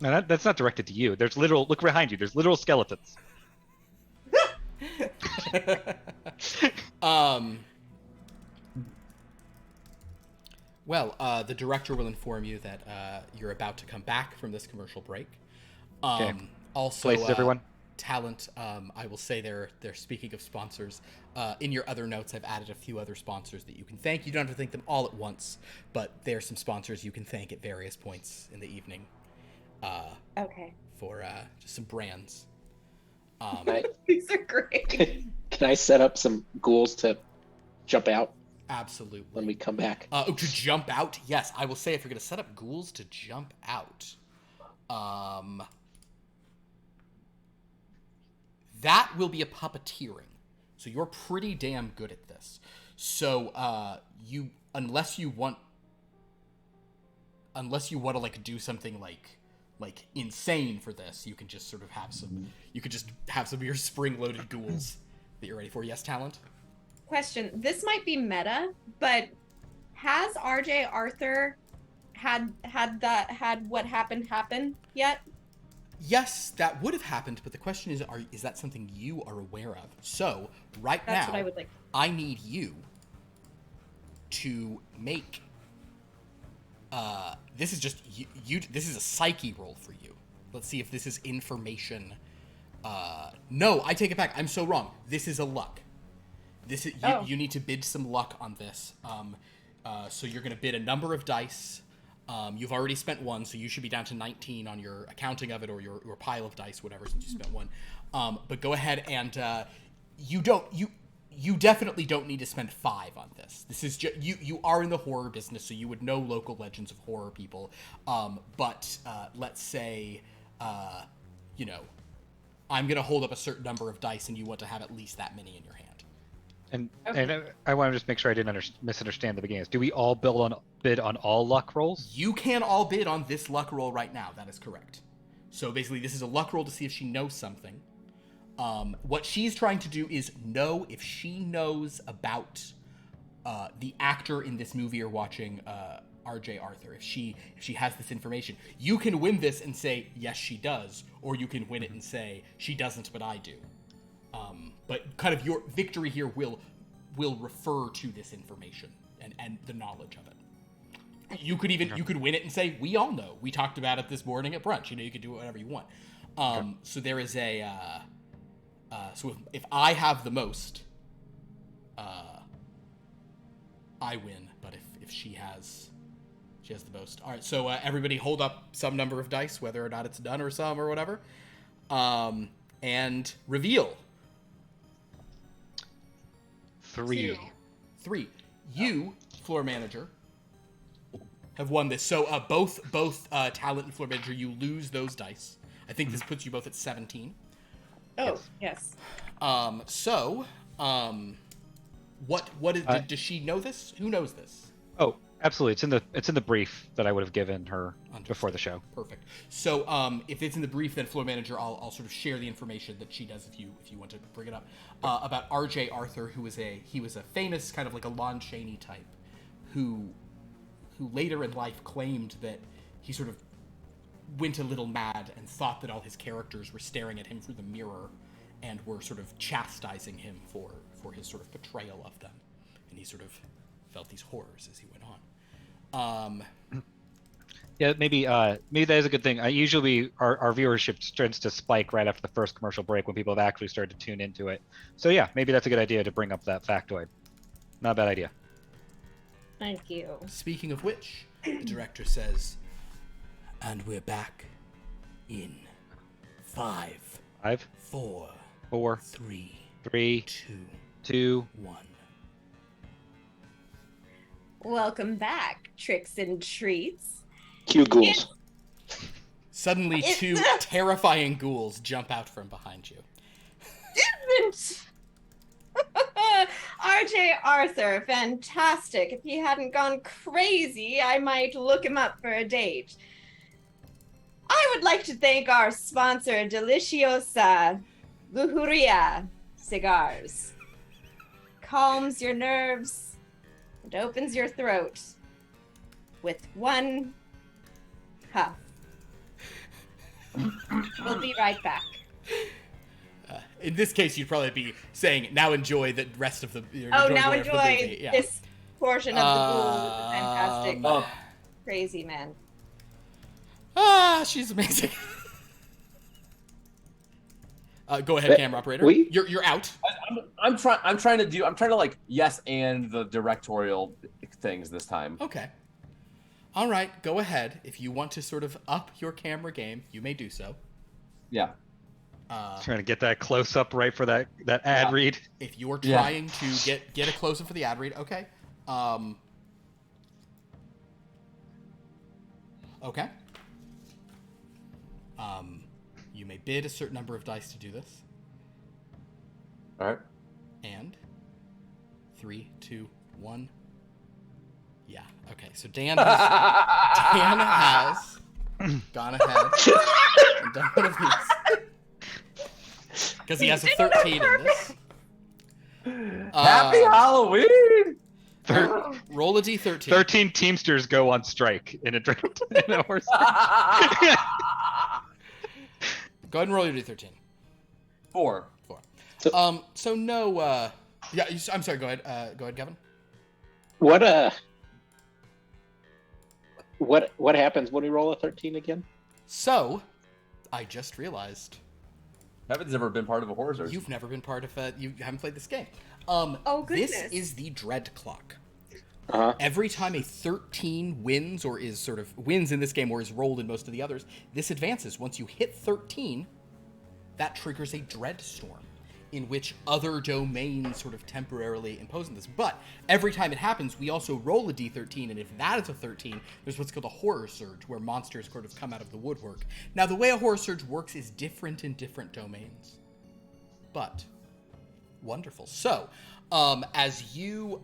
No, that's not directed to you. There's literal. Look behind you. There's literal skeletons. Well, the director will inform you that you're about to come back from this commercial break. Okay. Also, Places, everyone. talent. I will say they're speaking of sponsors. In your other notes, I've added a few other sponsors that you can thank. You don't have to thank them all at once, but there's some sponsors you can thank at various points in the evening. Okay. For just some brands. These are great. Can I set up some ghouls to jump out Absolutely. when we come back? To jump out? Yes, I will say if you're going to set up ghouls to jump out, that will be a puppeteering. So you're pretty damn good at this. So unless you want to like do something like insane for this, you can just sort of have some. You could just have some of your spring-loaded ghouls that you're ready for. Yes, talent. Question. This might be meta, but has RJ Arthur had what happened happen yet? Yes, that would have happened, but the question is that something you are aware of? So, right That's now, what I would like. I need you to make this is just you this is a psyche roll for you. Let's see if this is information. No, I take it back. I'm so wrong. This is a luck. This is you need to bid some luck on this. So you're going to bid a number of dice. You've already spent one, so you should be down to 19 on your accounting of it, or your pile of dice, whatever, since you spent one. But go ahead and you definitely don't need to spend 5 on this. This is just you are in the horror business, so you would know local legends of horror people. But let's say I'm gonna hold up a certain number of dice, and you want to have at least that many in your hand. And Okay. and I want to just make sure I didn't misunderstand the beginning. Do we all bid on all luck rolls? You can all bid on this luck roll right now. That is correct. So basically, this is a luck roll to see if she knows something. What she's trying to do is know if she knows about the actor in this movie you're watching, R.J. Arthur. If she has this information, you can win this and say yes, she does, or you can win it and say she doesn't, but I do. But kind of your victory here will refer to this information and the knowledge of it. You could win it and say we all know. We talked about it this morning at brunch. You could do whatever you want. So there is a. So if I have the most, I win. But if she has the most. All right. So everybody hold up some number of dice, whether or not it's done or some or whatever, and reveal. 3. 3. You, floor manager, have won this. So both talent and floor manager, you lose those dice. I think this puts you both at 17. Oh, yes. Does she know this? Who knows this? Oh, absolutely. It's in the brief that I would have given her before the show. Perfect. So if it's in the brief, then floor manager, I'll sort of share the information that she does if you want to bring it up about R.J. Arthur, who was a famous kind of like a Lon Chaney type, who who later in life claimed that he sort of went a little mad and thought that all his characters were staring at him through the mirror and were sort of chastising him for his sort of betrayal of them. And he sort of felt these horrors as he went on. Yeah, maybe that is a good thing. Usually our viewership tends to spike right after the first commercial break when people have actually started to tune into it. So yeah, maybe that's a good idea to bring up that factoid. Not a bad idea. Thank you. Speaking of which, the director says, and we're back in 5, 4, 3, 2, 1. Welcome back, Tricks and Treats. Cue ghouls. Suddenly, 2 terrifying ghouls jump out from behind you. Isn't RJ Arthur fantastic? If he hadn't gone crazy, I might look him up for a date. I would like to thank our sponsor, Deliciosa Lujuria Cigars. Calms your nerves and opens your throat with one puff. We'll be right back. In this case, you'd probably be saying, now enjoy the rest of the enjoy Yeah. this portion of the Ghoul. Fantastic. Crazy man. She's amazing. Go ahead, camera operator. You're out. I'm trying to like yes and the directorial things this time. Okay. All right, go ahead. If you want to sort of up your camera game, you may do so. Yeah. Trying to get that close up right for that ad read. If you're trying to get a close up for the ad read, okay. Okay. You may bid a certain number of dice to do this. All right. And 3, 2, 1. Yeah. Okay. So Dan has gone ahead and done one of these because he has a 13 in this. Happy Halloween! Roll a d13. 13 Teamsters go on strike in a horse. Go ahead and roll your d13. 4. So no. Yeah. I'm sorry. Go ahead. Go ahead, Kevin. What happens when we roll a 13 again? So, I just realized. Kevin's never been part of a horror search. You've never been part of you haven't played this game. Oh, goodness. This is the dread clock. Uh-huh. Every time a 13 wins or is sort of wins in this game or is rolled in most of the others, this advances. Once you hit 13, that triggers a dread storm in which other domains sort of temporarily impose on this. But every time it happens, we also roll a d13, and if that is a 13, there's what's called a horror surge, where monsters sort of come out of the woodwork. Now, the way a horror surge works is different in different domains. But wonderful. So, as you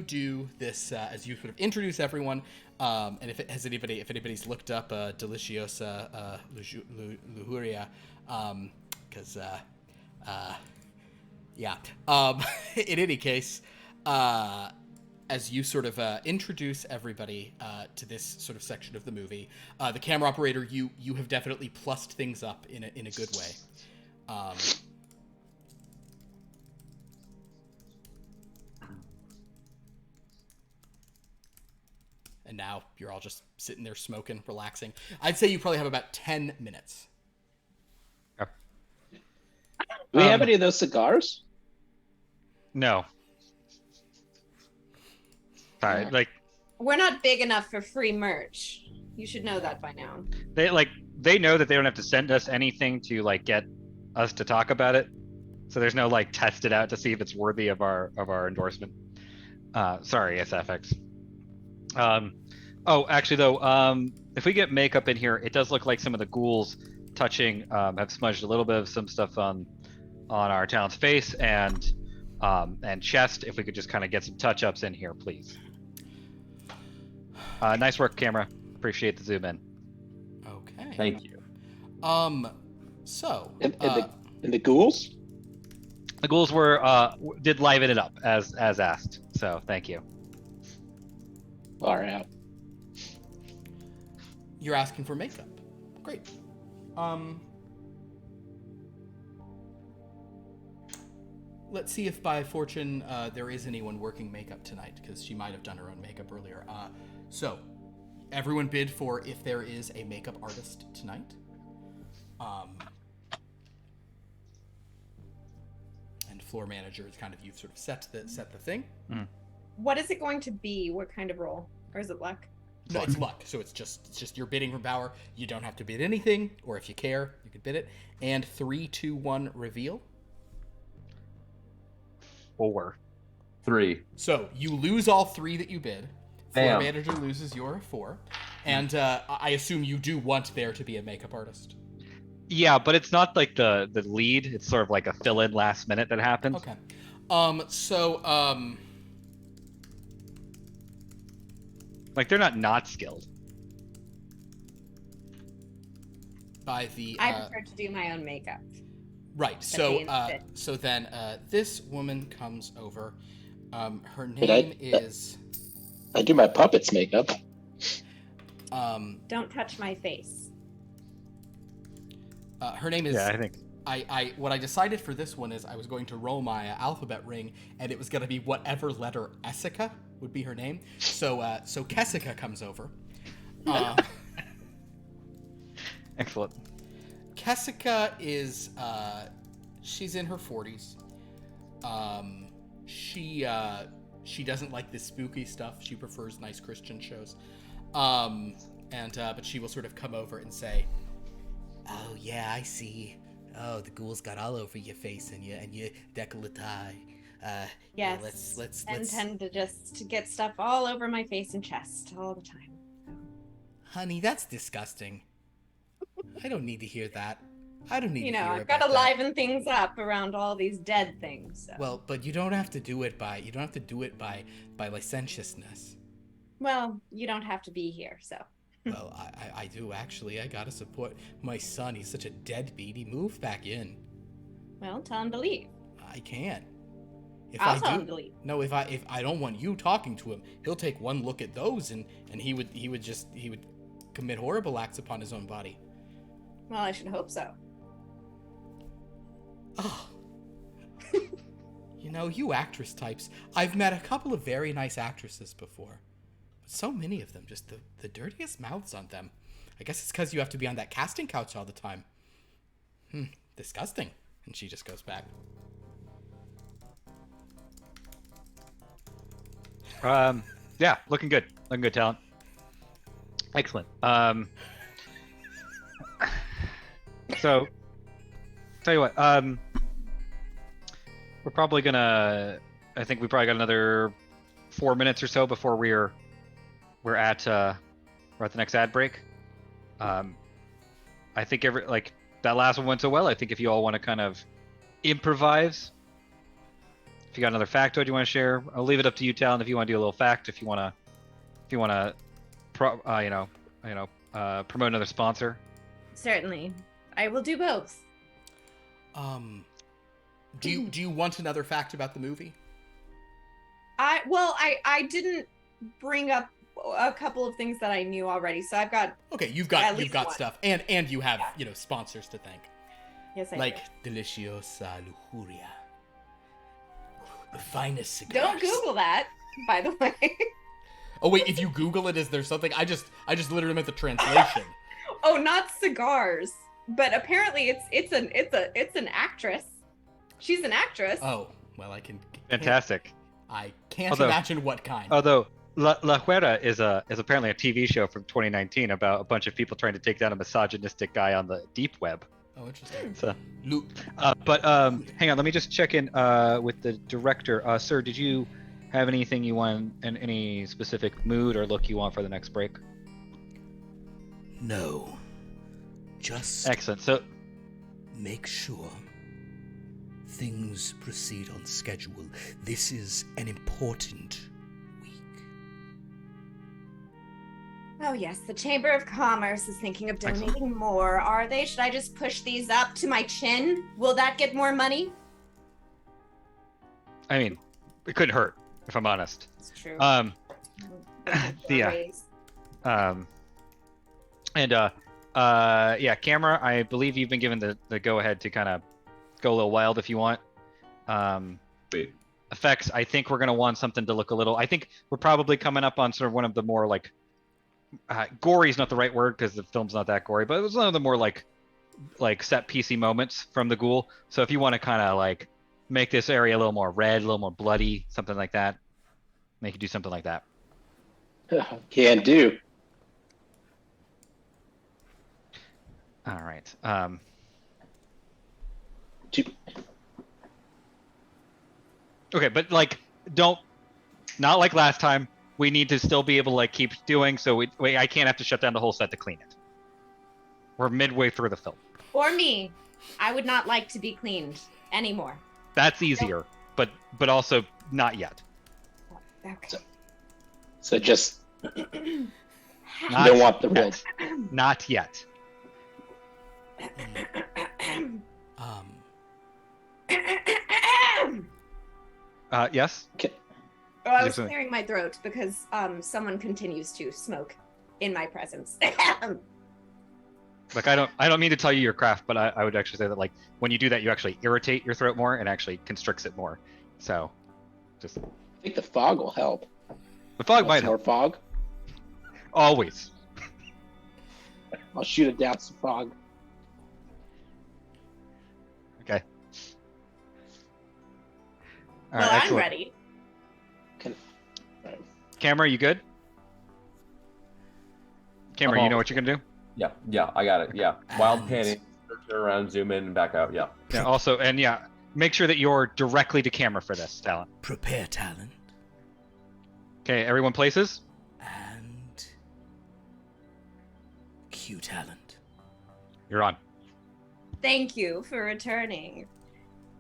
do this, as you sort of introduce everyone, and if anybody's looked up Deliciosa Lujuria, because in any case, as you sort of introduce everybody to this sort of section of the movie, the camera operator, you have definitely plussed things up in a good way. And now you're all just sitting there smoking, relaxing. I'd say you probably have about 10 minutes. Do we have any of those cigars? No. Sorry, We're not big enough for free merch. You should know that by now. they know that they don't have to send us anything to get us to talk about it. So there's no test it out to see if it's worthy of our endorsement. Sorry, SFX. Actually though, if we get makeup in here, it does look like some of the ghouls touching have smudged a little bit of some stuff on our talent's face and chest. If we could just kind of get some touch-ups in here, please. Nice work, camera. Appreciate the zoom in. Okay. Thank you. So And the ghouls? The ghouls did liven it up as asked. So thank you. Far out. You're asking for makeup. Great. Let's see if by fortune there is anyone working makeup tonight, because she might have done her own makeup earlier. So, everyone bid for if there is a makeup artist tonight. And floor manager is kind of, you've sort of set the thing. What is it going to be? What kind of role? Or is it luck? No, it's luck. So it's just you're bidding for power. You don't have to bid anything, or if you care, you could bid it. And 3, 2, 1, reveal. 4. 3. So you lose all 3 that you bid. Floor Damn. manager loses your 4. And I assume you do want there to be a makeup artist. Yeah, but it's not like the lead. It's sort of like a fill-in last minute that happens. Okay. Like they're not skilled. By the I prefer to do my own makeup. right. But So they insist. so then this woman comes over. Her But name is I do my puppets makeup. Don't touch my face. Her name is Yeah, I think. what I decided for this one is I was going to roll my alphabet ring, and it was going to be whatever letter Essica would be her name. So Kessica comes over. Excellent. Kessica is she's in her 40s. She doesn't like this spooky stuff. She prefers nice Christian shows. But she will sort of come over and say, "Oh yeah, I see. Oh, the ghouls got all over your face and your décolleté. Yes. Yeah, let's And tend to just get stuff all over my face and chest all the time. Honey, that's disgusting. I don't need to hear that. I don't need to hear I've got to about that. liven things up around all these dead things. So. Well, but you don't have to do it by licentiousness. Well, you don't have to be here, so. Well, I do actually. I gotta support my son. He's such a deadbeat. He moved back in. Well, tell him to leave. I can't. If I'll I tell do, him to leave. no, if I don't want you talking to him, he'll take one look at those and he would commit horrible acts upon his own body. Well, I should hope so. Oh. You actress types. I've met a couple of very nice actresses before. But so many of them, just the dirtiest mouths on them. I guess it's because you have to be on that casting couch all the time. Disgusting. And she just goes back. Yeah, looking good. Looking good, talent. Excellent. So, tell you what, we're probably gonna. I think we probably got another 4 minutes or so before we're at the next ad break. I think that last one went so well. I think if you all want to kind of improvise, if you got another factoid you want to share, I'll leave it up to you, Talon. If you want to do a little fact, if you want to, promote another sponsor. Certainly. I will do both. Do you want another fact about the movie? I didn't bring up a couple of things that I knew already, so I've got. Okay, you've At got least one. stuff, and you have sponsors to thank, Yes, I like do. Deliciosa Lujuria, the finest cigars. Don't Google that, by the way. Oh wait, if you Google it, is there something? I just literally meant the translation. Oh, not cigars, but apparently it's an actress. She's an actress. Oh well, I can. Fantastic. I can't Although- imagine what kind. Although La Huera is apparently a TV show from 2019 about a bunch of people trying to take down a misogynistic guy on the deep web. Oh, interesting. So, Lu- hang on, let me just check in with the director. Sir, did you have anything you want, and any specific mood or look you want for the next break? No. Just Excellent. So, make sure things proceed on schedule. This is an important week. Oh yes, the Chamber of Commerce is thinking of donating more. Are they? Should I just push these up to my chin? Will that get more money? I mean, it couldn't hurt, if I'm honest. It's true. Yeah. Raise. Yeah, camera. I believe you've been given the go ahead to kind of go a little wild if you want. Wait. Effects. I think we're gonna want something to look a little. I think we're probably coming up on sort of one of the more like gory is not the right word because the film's not that gory, but it was one of the more like set piecey moments from the ghoul. So if you want to kind of like make this area a little more red, a little more bloody, something like that, make it do something like that. Can do. All right. Okay, but like, not like last time. We need to still be able to like keep doing. So I can't have to shut down the whole set to clean it. We're midway through the film. Or me. I would not like to be cleaned anymore. That's easier, but also not yet. Okay. So just you Not don't want the real. yet. Not yet. Yes. Oh, I was Excuse me. clearing my throat because someone continues to smoke in my presence. Like I don't mean to tell you your craft, but I would actually say that like when you do that, you actually irritate your throat more and actually constricts it more. So, just I think the fog will help. the fog Want might some more help. fog. Always. I'll shoot it down some fog. Okay. All Well, right, I'm excellent. ready. Camera, you good? Camera, you know what you're gonna do? Yeah, I got it. Yeah. Wild And- panning, turn around, zoom in, and back out. Yeah. Yeah. Also, and yeah, make sure that you're directly to camera for this, Talon. Prepare talent Okay, everyone places. and cue talent. You're on. Thank you for returning.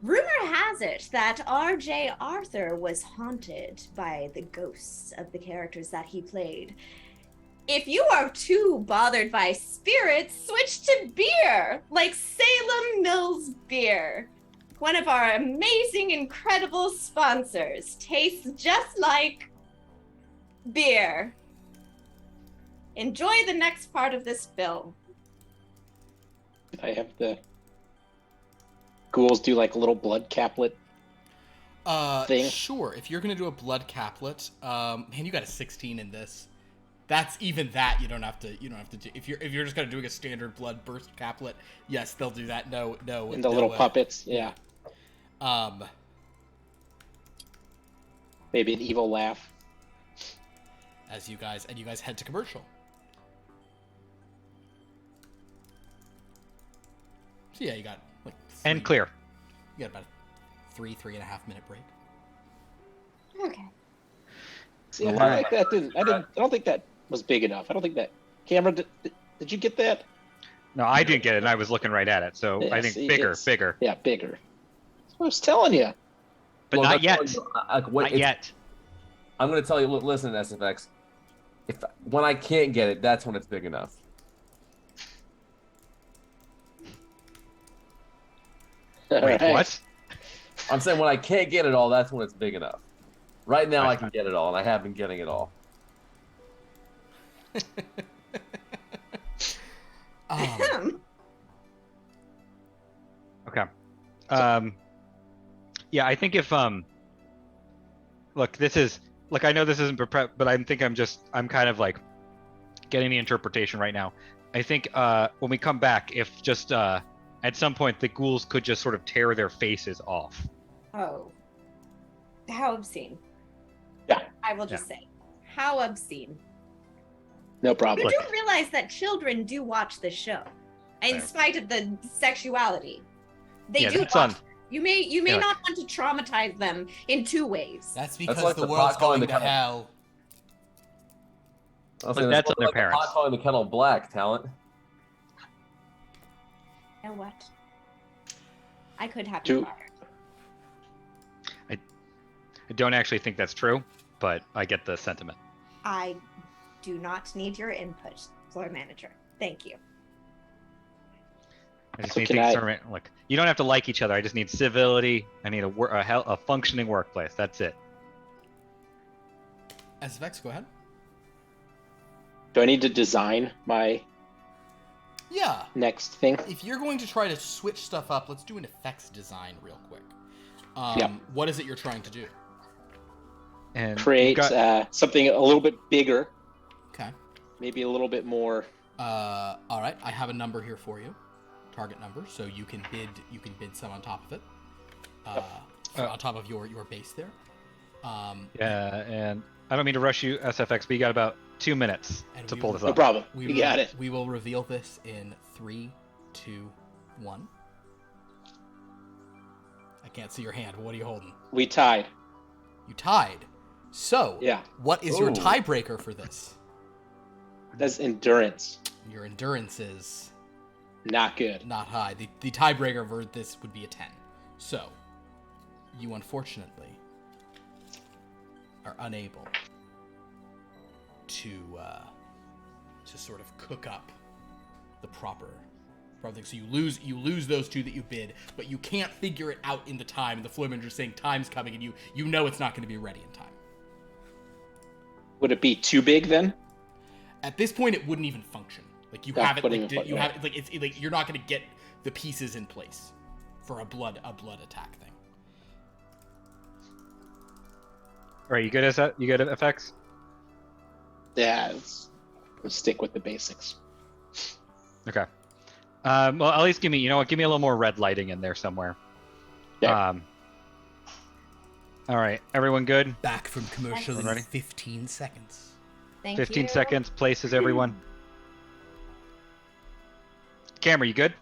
Rumor has it that R.J. Arthur was haunted by the ghosts of the characters that he played. If you are too bothered by spirits, switch to beer, like Salem Mills Beer. One of our amazing, incredible sponsors. Tastes just like beer. Enjoy the next part of this film. I have the ghouls do like a little blood caplet. Thing. Sure. If you're gonna do a blood caplet, man, you got a 16 in this. That's even that you don't have to do. If you're just gonna doing a standard blood burst caplet, yes, they'll do that. No. And the no little way. puppets, yeah. Um, Maybe an evil laugh. as you guys head to commercial. So yeah, you got like And clear. You got about a 3.5 minute break. Okay. See, I feel like that didn't. I don't think that was big enough. I don't think that camera. Did you get that? No, I didn't get it, and I was looking right at it. So Yeah, I think see, bigger. Yeah, bigger. That's what I was telling you. But Well, not that's yet. like, what, Not if- yet. I'm gonna tell you. Listen, SFX. When I can't get it, that's when it's big enough. All Wait, right. what? I'm saying when I can't get it all, that's when it's big enough. Right now, I Right. can get it all, and I have been getting it all. Okay. Yeah, I think if look, this is like I know this isn't prep, but I'm kind of like getting the interpretation right now. I think when we come back, if just at some point the ghouls could just sort of tear their faces off. Oh. How obscene. Yeah. I will just say. How obscene. No You problem. do realize that children do watch this show, in Fair. spite of the sexuality. They Yeah, do that's watch. on- You may Yeah, like- not want to traumatize them in two ways. That's because like the the world's pot calling going the to kettle. hell. I'll But say that's on their like the pot parents. calling the kettle black. Talent. You know what? I could have Do- you fired. I don't actually think that's true, but I get the sentiment. I do not need your input, floor manager. Thank you. I just So need can things I- to remain- like you don't have to like each other. I just need civility. I need a functioning workplace. That's it. SFX, go ahead. Do I need to design my Yeah. next thing? If you're going to try to switch stuff up, let's do an effects design real quick. Yep. What is it you're trying to do? And Create something a little bit bigger, Okay. maybe a little bit more. All right. I have a number here for you, target number. So you can bid. You can bid some on top of it. On top of your base there. yeah, and I don't mean to rush you, SFX, but you got about 2 minutes to pull this No off. problem. We You got it. We will reveal this in 3, 2, 1. I can't see your hand. What are you holding? We tied. You tied. So, Yeah. what is your Ooh. tiebreaker for this? That's endurance. Your endurance is Not good. not high. The tiebreaker for this would be a 10. So, you unfortunately are unable to sort of cook up the proper thing. So you lose those 2 that you bid, but you can't figure it out in the time. And the floor manager's saying time's coming, and you know it's not going to be ready in time. Would it be too big then? At this point, it wouldn't even function. Like you Not have it, putting like, it- you have it, like it's like you're not going to get the pieces in place for a blood attack thing. All right, you good as that? You good at effects? Yeah, we'll stick with the basics. Okay. Well, at least give me a little more red lighting in there somewhere. Yeah. All right, everyone good? Back from commercial in Ready? 15 seconds. Thank 15 you. seconds, places, everyone. Camera, you good?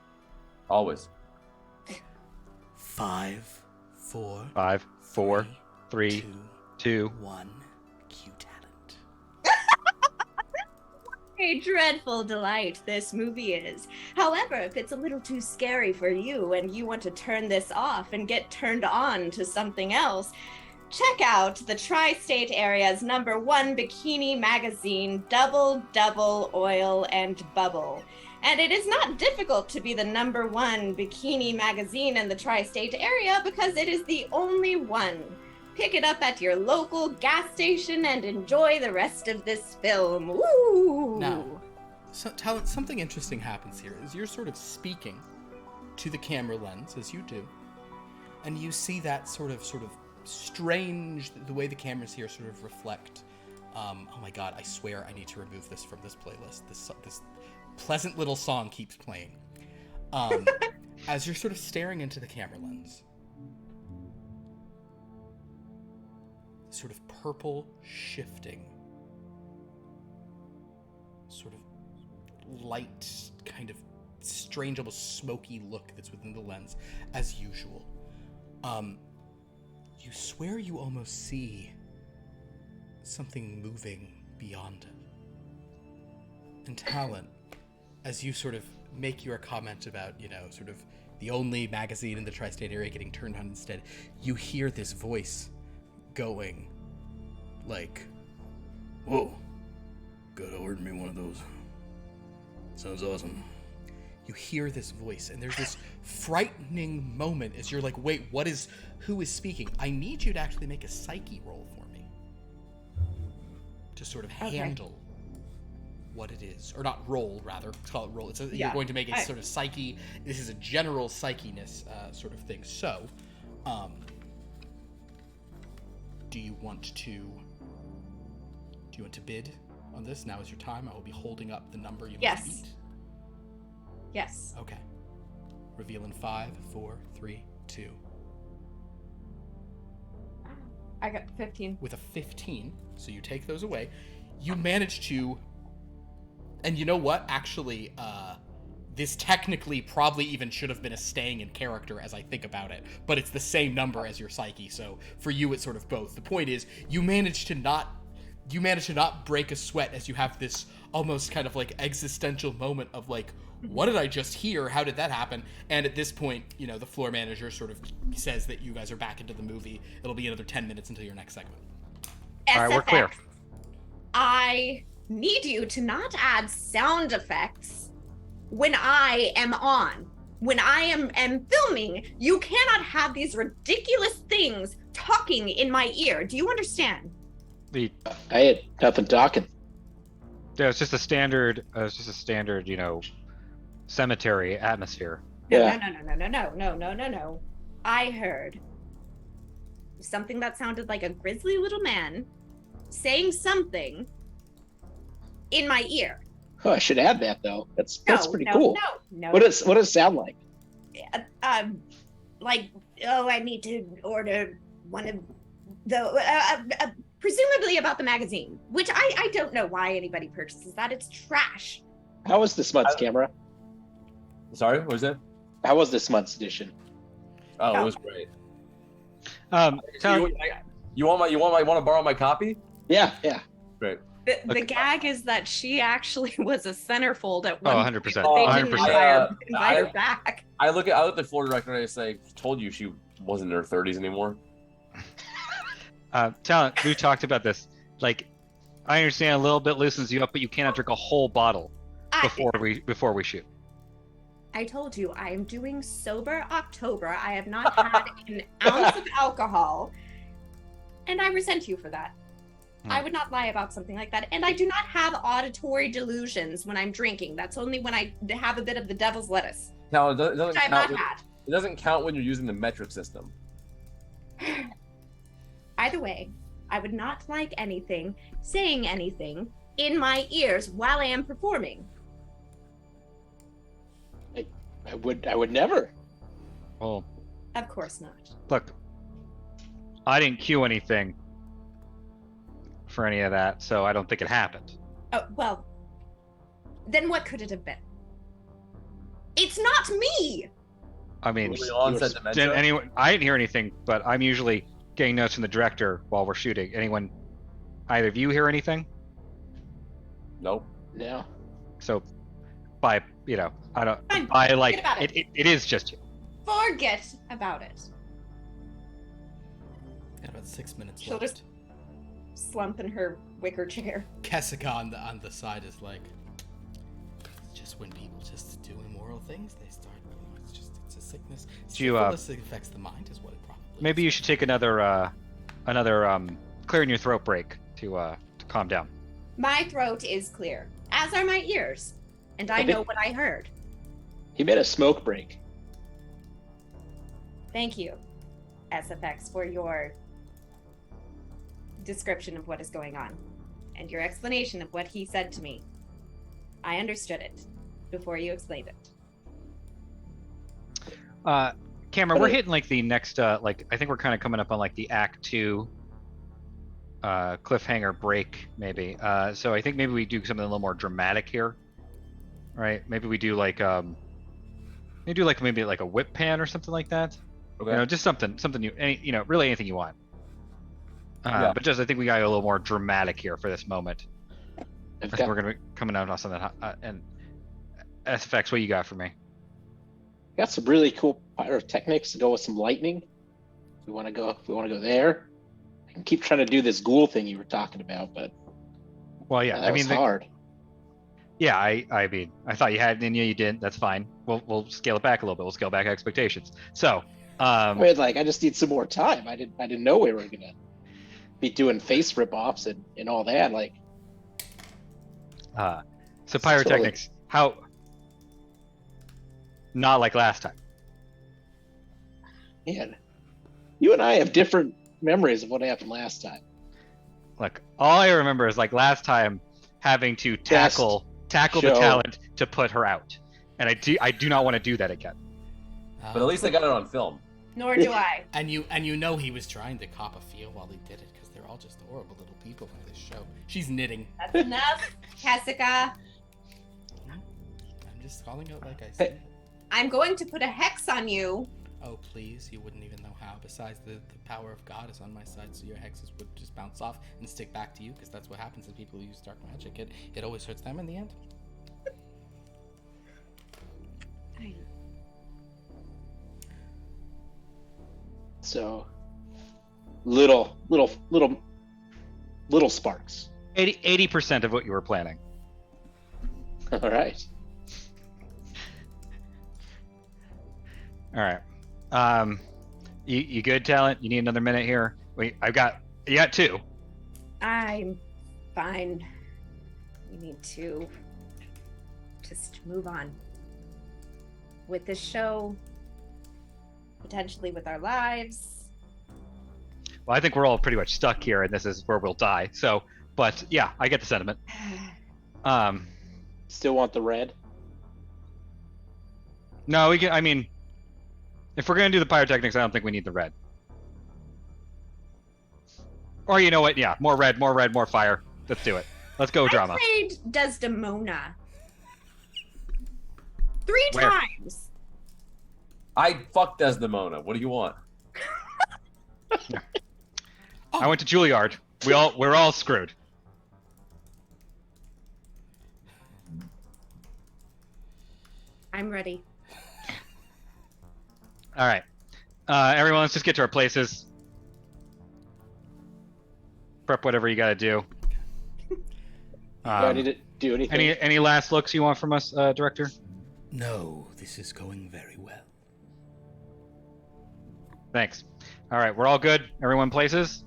Always. 5, 4, 5, 4, 3, 2. 1. Cue talent. A dreadful delight this movie is. However, if it's a little too scary for you and you want to turn this off and get turned on to something else, check out the Tri-State Area's #1 bikini magazine, Double Oil and Bubble. And it is not difficult to be the #1 bikini magazine in the Tri-State Area because it is the only one. Pick it up at your local gas station and enjoy the rest of this film. Woo! Now, Talent, something interesting happens here. Is you're sort of speaking to the camera lens as you do, and you see that sort of strange, the way the cameras here sort of reflect. Oh my God! I swear I need to remove this from this playlist. This pleasant little song keeps playing. As you're sort of staring into the camera lens. Sort of purple shifting, sort of light, kind of strange, almost smoky look that's within the lens, as usual. You swear you almost see something moving beyond it. And Talent, as you sort of make your comment about, sort of the only magazine in the tri-state area getting turned on instead, you hear this voice going like, Whoa. Gotta order me one of those. Sounds awesome. you hear this voice, and there's this frightening moment as you're like, wait, who is speaking? I need you to actually make a psyche roll for me to sort of handle what it is, or not roll, rather. Let's call it roll. You're going to make a sort of psyche. This is a general psychiness sort of thing. So, do you want to bid on this? Now is your time. I will be holding up the number you must beat. Yes. Okay. Reveal in 5, 4, 3, 2. I got 15. With a 15, so you take those away. You manage to, and you know what? Actually, this technically probably even should have been a staying in character as I think about it, but it's the same number as your psyche, so for you it's sort of both. The point is, you manage to not break a sweat as you have this almost kind of like existential moment of like, what did I just hear? How did that happen? And at this point, the floor manager sort of says that you guys are back into the movie. It'll be another 10 minutes until your next segment. All right, we're clear. I need you to not add sound effects when I am on. When I am filming, you cannot have these ridiculous things talking in my ear. Do you understand? I had nothing talking. Yeah, it's just a standard. Cemetery atmosphere. Yeah. No. I heard something that sounded like a grizzly little man saying something in my ear. Oh, I should add that though. That's pretty cool. No. What does it sound like? Like, oh, I need to order one of the presumably about the magazine, which I don't know why anybody purchases that. It's trash. How was this month's camera? Sorry, what was that? How was this month's edition? Oh, it was great. Talent, You want to borrow my copy? Yeah. Great. The gag is that she actually was a centerfold at one 100%. point, but they didn't 100%. invite her back. I look at the floor director and I say, "Told you she wasn't in her 30s anymore." Talent, we talked about this. Like, I understand a little bit loosens you up, but you cannot drink a whole bottle before we shoot. I told you, I am doing sober October. I have not had an ounce of alcohol, and I resent you for that. I would not lie about something like that. And I do not have auditory delusions when I'm drinking. That's only when I have a bit of the devil's lettuce. Now, it doesn't Which I have count. not had. It doesn't count when you're using the metric system. Either way, I would not like anything, saying anything in my ears while I am performing. I would never. Well, Of course not. look, I didn't cue anything for any of that, so I don't think it happened. Oh, well, then what could it have been? It's not me! I mean, Early onset dementia? anyone? I didn't hear anything, but I'm usually getting notes from the director while we're shooting. Anyone? Either of you hear anything? Nope. No. So, I don't. Fine, By like, forget about it. it is just you. Forget about it. Got about 6 minutes She'll left. just slump in her wicker chair. Kessica on the side is like, it's just when people just do immoral things, they start. It's a sickness. Syphilis affects the mind, is what it probably. Maybe is. you should take another clearing your throat break to calm down. My throat is clear, as are my ears, and I know what I heard. He made a smoke break. Thank you, SFX, for your description of what is going on and your explanation of what he said to me. I understood it before you explained it. Cameron, we're hitting like the next I think we're kind of coming up on like the Act 2 cliffhanger break maybe. So I think maybe we do something a little more dramatic here. Right? Maybe we do like maybe like a whip pan or something like that. Okay. Just something new, really anything you want. Yeah. But just I think we got a little more dramatic here for this moment. I I've think got, we're gonna be coming out on something and SFX, what you got for me? got some really cool pyrotechnics to go with some lightning. We want to go there. I can keep trying to do this ghoul thing you were talking about, but Well, yeah, that was hard. Yeah, I mean, I thought you had it in you, you didn't. That's fine. We'll scale it back a little bit. We'll scale back expectations. So, I mean, I just need some more time. I didn't know we were gonna be doing face rip-offs and all that. so pyrotechnics, how? Not like last time. Man, you and I have different memories of what happened last time. Look, all I remember is like last time having to tackle the show. talent to put her out, and I do not want to do that again. But at least they got it on film. Nor do I. And you know he was trying to cop a feel while he did it because they're all just horrible little people in this show. She's knitting. That's enough, Kessica. I'm just calling out like I said. I'm going to put a hex on you. Oh please, you wouldn't even know how. Besides, the power of God is on my side, so your hexes would just bounce off and stick back to you, because that's what happens to people who use dark magic. It always hurts them in the end. So little sparks. 80% of what you were planning. All right. All right. You good, talent? You need another minute here? You got 2. I'm fine we need to just move on with this show, potentially with our lives. Well, I think we're all pretty much stuck here, and this is where we'll die. So, but yeah, I get the sentiment. Still want the red? No, we can. I mean, if we're gonna do the pyrotechnics, I don't think we need the red. Or you know what? Yeah, more red, more fire. Let's do it. Let's go, drama. I played Desdemona 3 Where? times. I fucked Desdemona. What do you want? I went to Juilliard. We're all screwed. I'm ready. All right, everyone, let's just get to our places. Prep whatever you gotta do. I need to do anything. Any last looks you want from us, director? No, this is going very well. Thanks. All right, we're all good. Everyone places.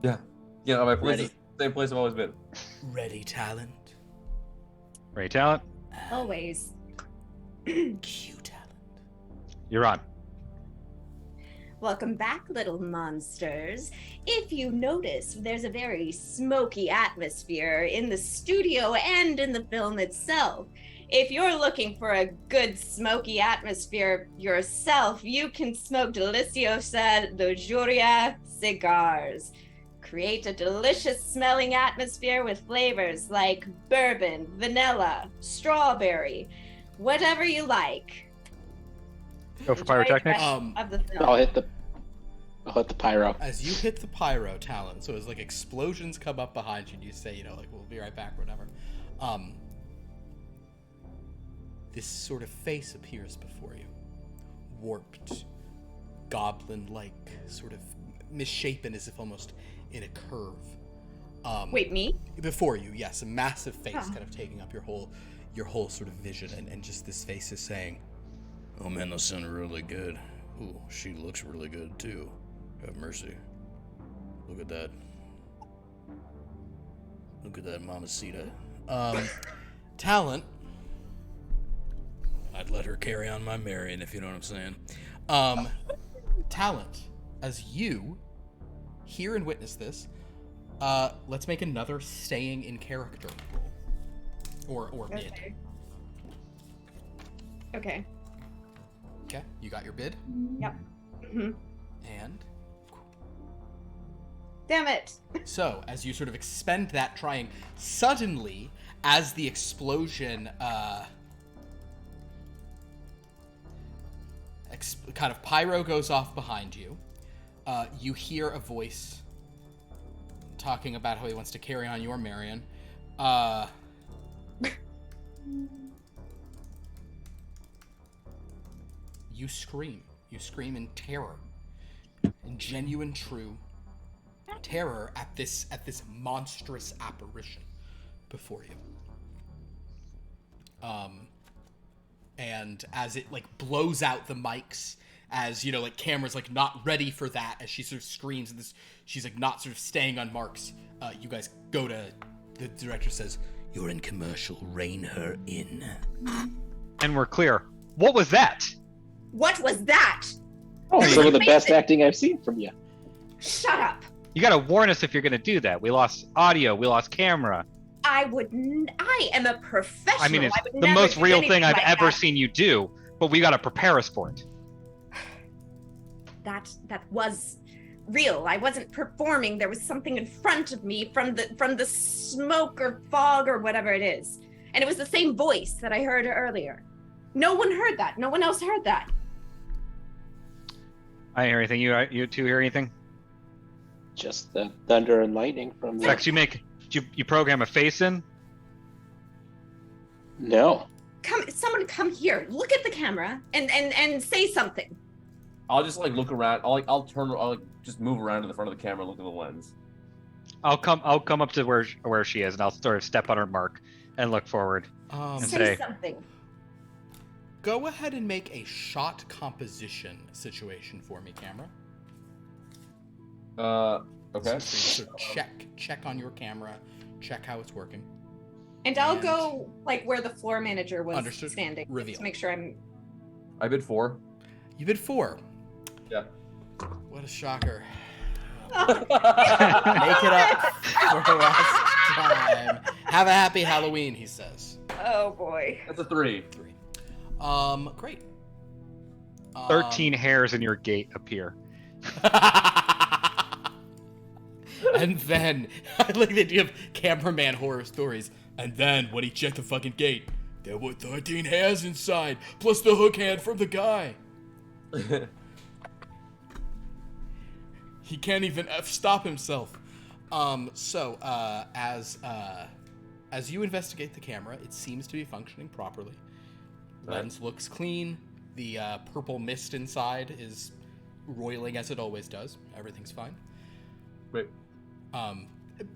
Yeah, my place Ready. is the same place I've always been. Ready, talent. Ready, talent. Always. Cue talent. You're on. Welcome back, little monsters. If you notice, there's a very smoky atmosphere in the studio and in the film itself. If you're looking for a good smoky atmosphere yourself, you can smoke Deliciosa Lujuria cigars. Create a delicious smelling atmosphere with flavors like bourbon, vanilla, strawberry, whatever you like. Go for Enjoy the pyrotechnics. rest of the film. I'll hit the pyro. As you hit the pyro, Talon, so as like explosions come up behind you, and you say, you know, like we'll be right back, or whatever. This sort of face appears before you, warped, goblin-like, sort of misshapen, as if almost in a curve. Wait, me? Before you, yes, a massive face Huh. kind of taking up your whole sort of vision, and just this face is saying, Oh man, that sounded really good. Ooh, she looks really good too. Have mercy. Look at that. Look at that mamacita. Talent, I'd let her carry on my Marion, if you know what I'm saying. Talent, as you hear and witness this, let's make another staying in character roll. Or mid. Okay. Okay, you got your bid? Yep. Mhm. And Damn it. so, as you sort of expend that, trying, suddenly, as the explosion, kind of pyro goes off behind you, you hear a voice talking about how he wants to carry on your Marion. You scream. You scream in terror, in genuine, true terror at this monstrous apparition before you. And as it like blows out the mics, as you know, like camera's like not ready for that, as she sort of screams, and this she's like not sort of staying on marks. You guys go to the director says, You're in commercial, rein her in. And we're clear. What was that? What was that? Oh, Hey. some of the best acting I've seen from you. Shut up. You gotta warn us if you're gonna do that. We lost audio. We lost camera. I am a professional. I mean, it's would the never most do real anything thing I've like ever that. seen you do. But we gotta prepare us for it. That was real. I wasn't performing. There was something in front of me from the smoke or fog or whatever it is. And it was the same voice that I heard earlier. No one heard that. No one else heard that. I didn't hear anything. You two hear anything? Just the thunder and lightning from the... Vex, you program a face in? No. Someone come here. Look at the camera and say something. I'll just like look around. I'll just move around to the front of the camera, look at the lens. I'll come up to where she is, and I'll sort of step on her mark and look forward. And Say say- something. go ahead and make a shot composition situation for me, camera. Okay. So check on your camera check how it's working. And I'll go like where the floor manager was Understood. standing. Reveal. To make sure I'm. I bid 4. You bid 4. Yeah. What a shocker. Oh. Make it up for the last time. Have a happy Halloween, he says. Oh boy. That's a 3. 3. Great. 13 hairs in your gate appear. And then, I like the idea of cameraman horror stories. And then, when he checked the fucking gate, there were 13 hairs inside, plus the hook hand from the guy. He can't even stop himself. As you investigate the camera, it seems to be functioning properly. Lens looks clean. The purple mist inside is roiling as it always does. Everything's fine. Wait.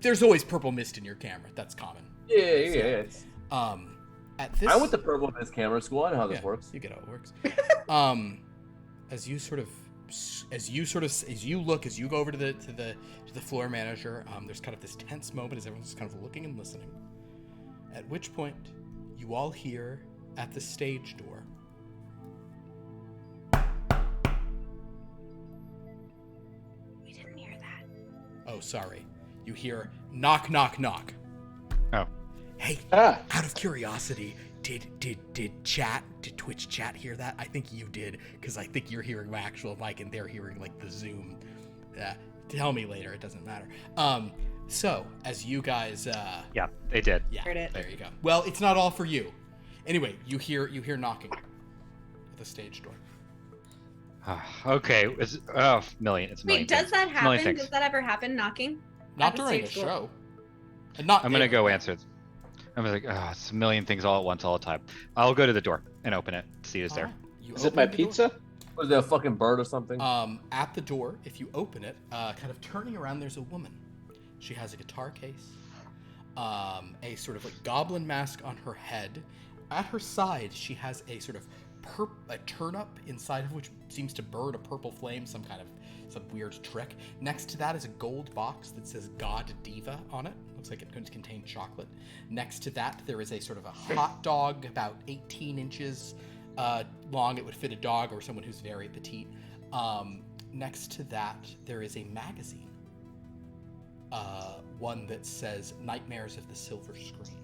There's always purple mist in your camera. That's common. Yeah. At this, I went to purple in this camera school. I know how this works. You get how it works. As you go over to the floor manager, there's kind of this tense moment as everyone's kind of looking and listening. At which point, you all hear at the stage door. We didn't hear that. Oh, sorry. You hear knock, knock, knock. Oh. Hey, Ah. out of curiosity, did Twitch chat hear that? I think you did, because I think you're hearing my actual mic and they're hearing like the Zoom. Tell me later, it doesn't matter. So as you guys, Yeah, they did. yeah, Heard it. there you go. Well, it's not all for you. Anyway, you hear knocking at the stage door. Okay. It's million. It's a million. Wait, does things. that It's a million happen? things. Does that ever happen? Knocking? Not At the during a stage door? show. And not I'm gonna there. go answer. I'm like, it's a million things all at once, all the time. I'll go to the door and open it. See who's there. Alright, you Is it my open the door. pizza? Was there a fucking bird or something? At the door, if you open it, kind of turning around, there's a woman. She has a guitar case, a sort of like goblin mask on her head. At her side, she has a sort of a turnip inside of which seems to burn a purple flame, some weird trick. Next to that is a gold box that says God Diva on it. Looks like it's going to contain chocolate. Next to that, there is a sort of a hot dog about 18 inches long. It would fit a dog or someone who's very petite. Next to that, there is a magazine. One that says Nightmares of the Silver Screen.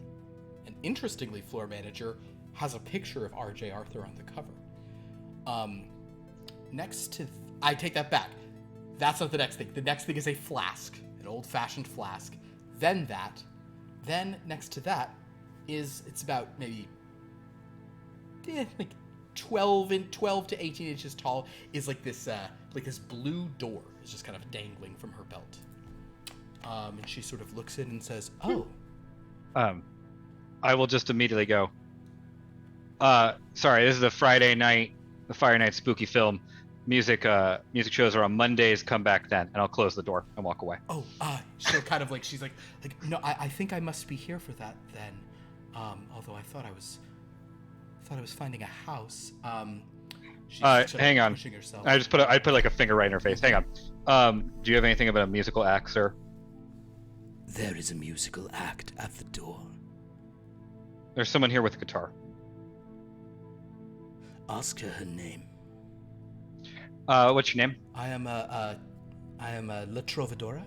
And interestingly, Floor Manager has a picture of R.J. Arthur on the cover. I take that back. That's not the next thing. The next thing is a flask, an old-fashioned flask. Then next to that it's about maybe like 12 to 18 inches tall, is like this blue door is just kind of dangling from her belt. And she sort of looks in and says, "Oh, I will just immediately go. Sorry, this is the Friday night spooky film. Music shows are on Mondays. Come back then, and I'll close the door and walk away. oh." She'll kind of she's like, "No, I think I must be here for that then. Although I thought I was finding a house." She's sort of hang on. pushing herself. I put like a finger right in her face. Hang on. Do you have anything about a musical act, sir? There is a musical act at the door. There's someone here with a guitar. Ask her name. What's your name? I am La Trovadora.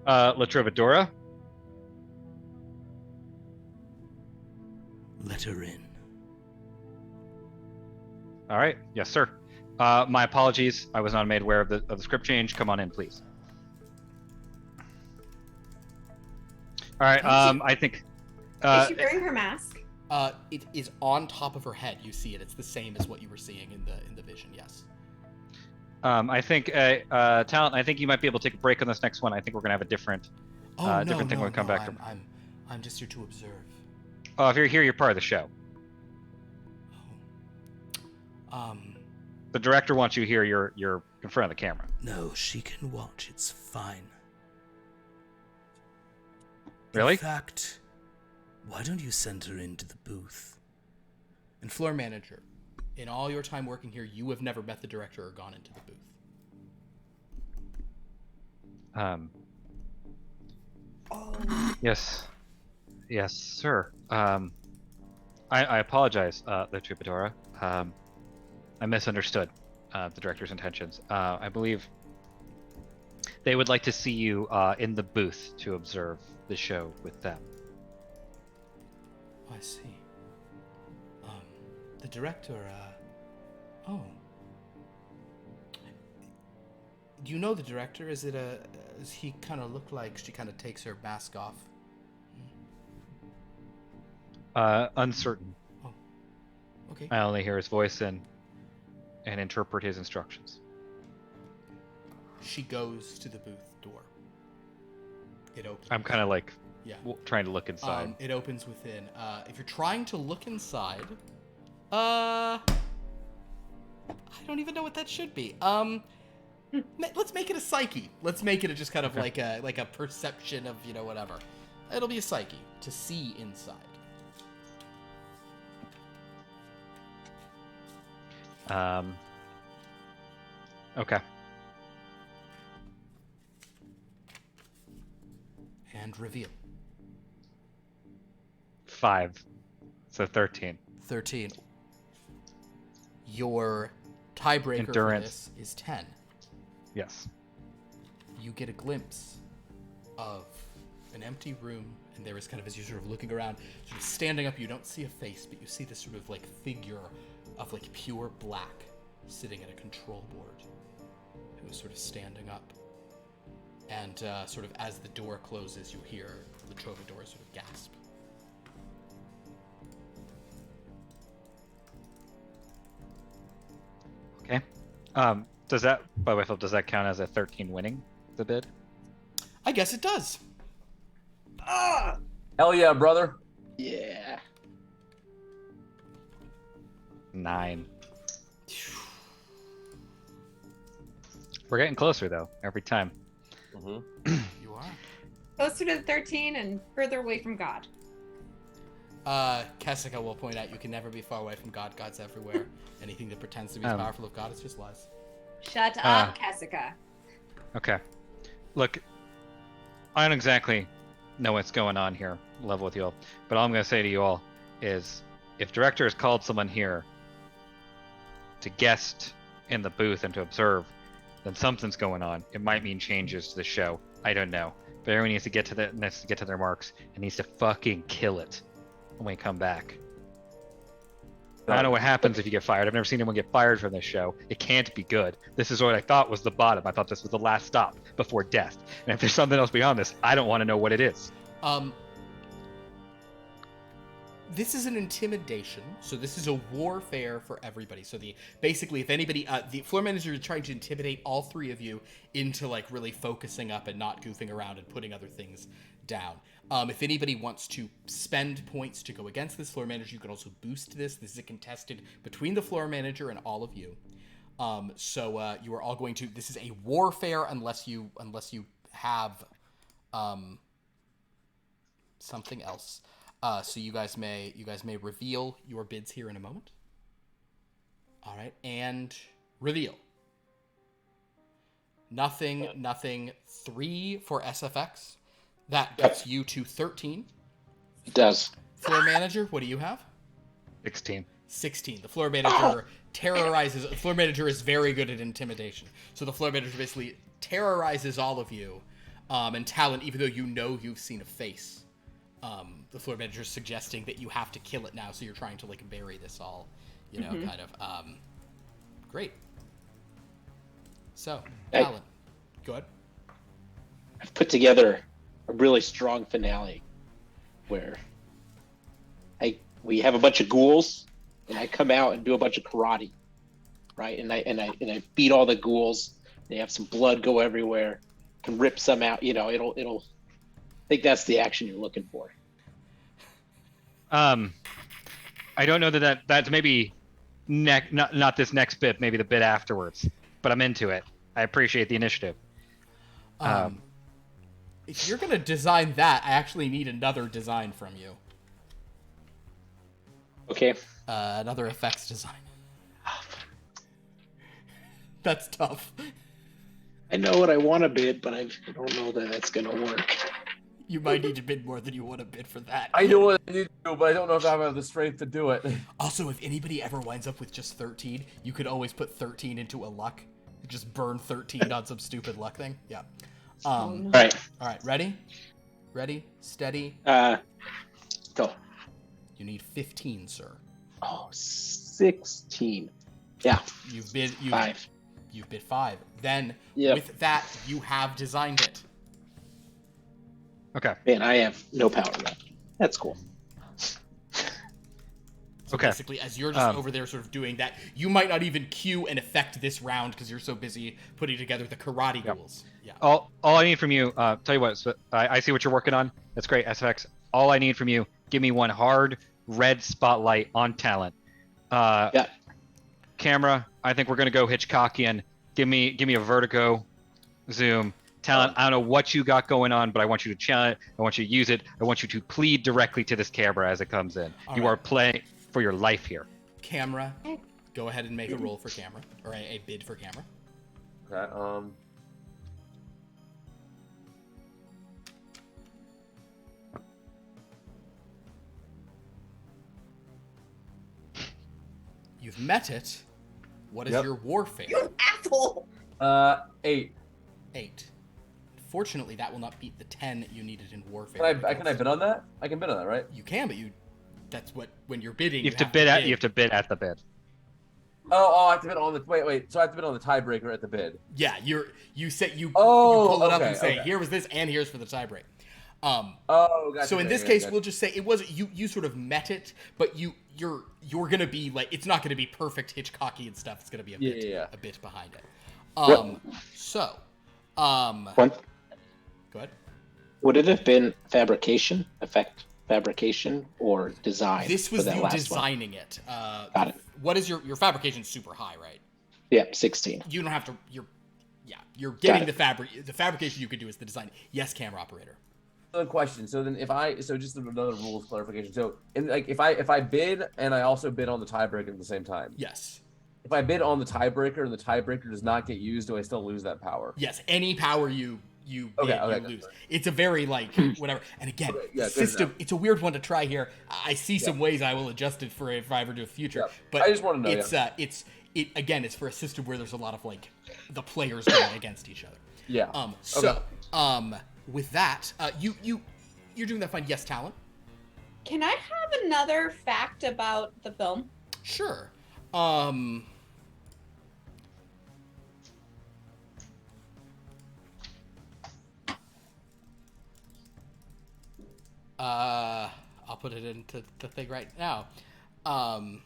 La Trovadora. Let her in. All right. Yes, sir. My apologies. I was not made aware of the script change. Come on in, please. All right. I think. Is she wearing her mask? It is on top of her head. You see it. It's the same as what you were seeing in the vision. Yes. I think talent. I think you might be able to take a break on this next one. I think we're gonna have a different Oh different thing when we come back. I'm just here to observe. Oh, if you're here, you're part of the show. The director wants you here. You're in front of the camera. No, she can watch. It's fine. Really? In fact, why don't you send her into the booth? And floor manager, in all your time working here, you have never met the director or gone into the booth. Oh. Yes. Yes, sir. I apologize, the Troubadoura. I misunderstood the director's intentions. I believe they would like to see you in the booth to observe the show with them. Oh, I see. The director, oh. Do you know the director? Does he kind of look like she kind of takes her mask off? Uncertain. Oh. Okay. I only hear his voice and interpret his instructions. She goes to the booth door. It opens. I'm kind of like Yeah. trying to look inside. It opens within. If you're trying to look inside, I don't even know what that should be. Let's make it a psyche. Let's make it just kind of like a perception of, you know, whatever. It'll be a psyche to see inside. Okay. And reveal. 5. So 13. 13. Your tiebreaker for Endurance. this is 10. Yes. You get a glimpse of an empty room, and there is kind of, as you're sort of looking around, sort of standing up, you don't see a face, but you see this sort of like figure of like pure black sitting at a control board, who is sort of standing up. And sort of as the door closes, you hear the Troubadour sort of gasp. Okay. Does that, by the way, Phil, does that count as a 13 winning the bid? I guess it does. Ah! Hell yeah, brother. Yeah. 9. We're getting closer though, every time. Mm-hmm. You are. Closer to the 13 and further away from God. Kessica will point out you can never be far away from God. God's everywhere. Anything that pretends to be as powerful as God is just lies. Shut up, Kessica. Okay. Look, I don't exactly know what's going on here, level with you all, but all I'm going to say to you all is if director has called someone here to guest in the booth and to observe, then something's going on. It might mean changes to the show. I don't know. But everyone needs to get to their marks and needs to fucking kill it when we come back. I don't know what happens if you get fired. I've never seen anyone get fired from this show. It can't be good. This is what I thought was the bottom. I thought this was the last stop before death. And if there's something else beyond this, I don't want to know what it is. This is an intimidation, so this is a warfare for everybody. So basically, if anybody, the floor manager is trying to intimidate all three of you into like really focusing up and not goofing around and putting other things down. If anybody wants to spend points to go against this floor manager, you can also boost this. This is a contested between the floor manager and all of you. So you are all going to. This is a warfare unless you have something else. So you guys may reveal your bids here in a moment. All right, and reveal. Nothing. 3 for SFX. That gets you to 13. It does. Floor manager, what do you have? 16. 16. The floor manager terrorizes. The floor manager is very good at intimidation. So the floor manager basically terrorizes all of you. And Talon, even though you know you've seen a face, the floor manager is suggesting that you have to kill it now. So you're trying to like bury this all, kind of. Great. So, Talon, go ahead. I've put together a really strong finale where we have a bunch of ghouls and I come out and do a bunch of karate, right? And I beat all the ghouls. They have some blood go everywhere. Can rip some out. It'll. I think that's the action you're looking for. I don't know that's maybe not this next bit, maybe the bit afterwards, but I'm into it. I appreciate the initiative. If you're going to design that, I actually need another design from you. Okay. Another effects design. That's tough. I know what I want to bid, but I don't know that that's going to work. You might need to bid more than you want to bid for that. I know what I need to do, but I don't know if I have the strength to do it. Also, if anybody ever winds up with just 13, you could always put 13 into a luck. Just burn 13 on some stupid luck thing. Yeah. All right. All right. Ready? Ready? Steady. Go. You need 15, sir. Oh, 16. Yeah. You've bid 5. You've bid 5. Then Yep. with that, you have designed it. Okay. Man, I have no power left. That's cool. So Okay. basically, as you're just over there sort of doing that, you might not even cue and affect this round because you're so busy putting together the karate ghouls. Yeah. All I need from you, tell you what, so I see what you're working on. That's great, SFX. All I need from you, give me one hard red spotlight on talent. Yeah. Camera, I think we're gonna go Hitchcockian. Give me a vertigo zoom. Talent, I don't know what you got going on, but I want you to channel it. I want you to use it. I want you to plead directly to this camera as it comes in. You right. are playing for your life here. Camera, go ahead and make a roll for camera, or a bid for camera. Okay, You've met it. What is your warfare? You asshole! 8. 8. Fortunately, that will not beat the 10 you needed in warfare. Can I bid on that? I can bid on that, right? You can, but that's what, when you're bidding, You have to bid at the bid. Oh, I have to bid on the wait. So I have to bid on the tiebreaker at the bid. Yeah, you Oh, pull it up okay, and say, okay. here was this, and here's for the tiebreak. Gotcha. So in this case, we'll just say it wasn't you sort of met it, but you're gonna be like, it's not gonna be perfect Hitchcocky and stuff. It's gonna be a bit behind it. Go ahead. Would it have been fabrication, or design? This was for that you last designing one? it. Got it. What is your fabrication? Super high, right? Yeah, 16. You don't have to. You're getting the fabrication you could do is the design. Yes, camera operator. Another question. So then, just another rules clarification. So, if I bid and I also bid on the tiebreaker at the same time. Yes. If I bid on the tiebreaker and the tiebreaker does not get used, do I still lose that power? Yes. Any power you lose. It's a very whatever. And again, system. It's a weird one to try here. I see some ways I will adjust it for if I ever do a future. Yeah. But I just want to know. It's for a system where there's a lot of the players going against each other. Yeah. With that, you're doing that fine. Yes, talent. Can I have another fact about the film? Sure. I'll put it into the thing right now. The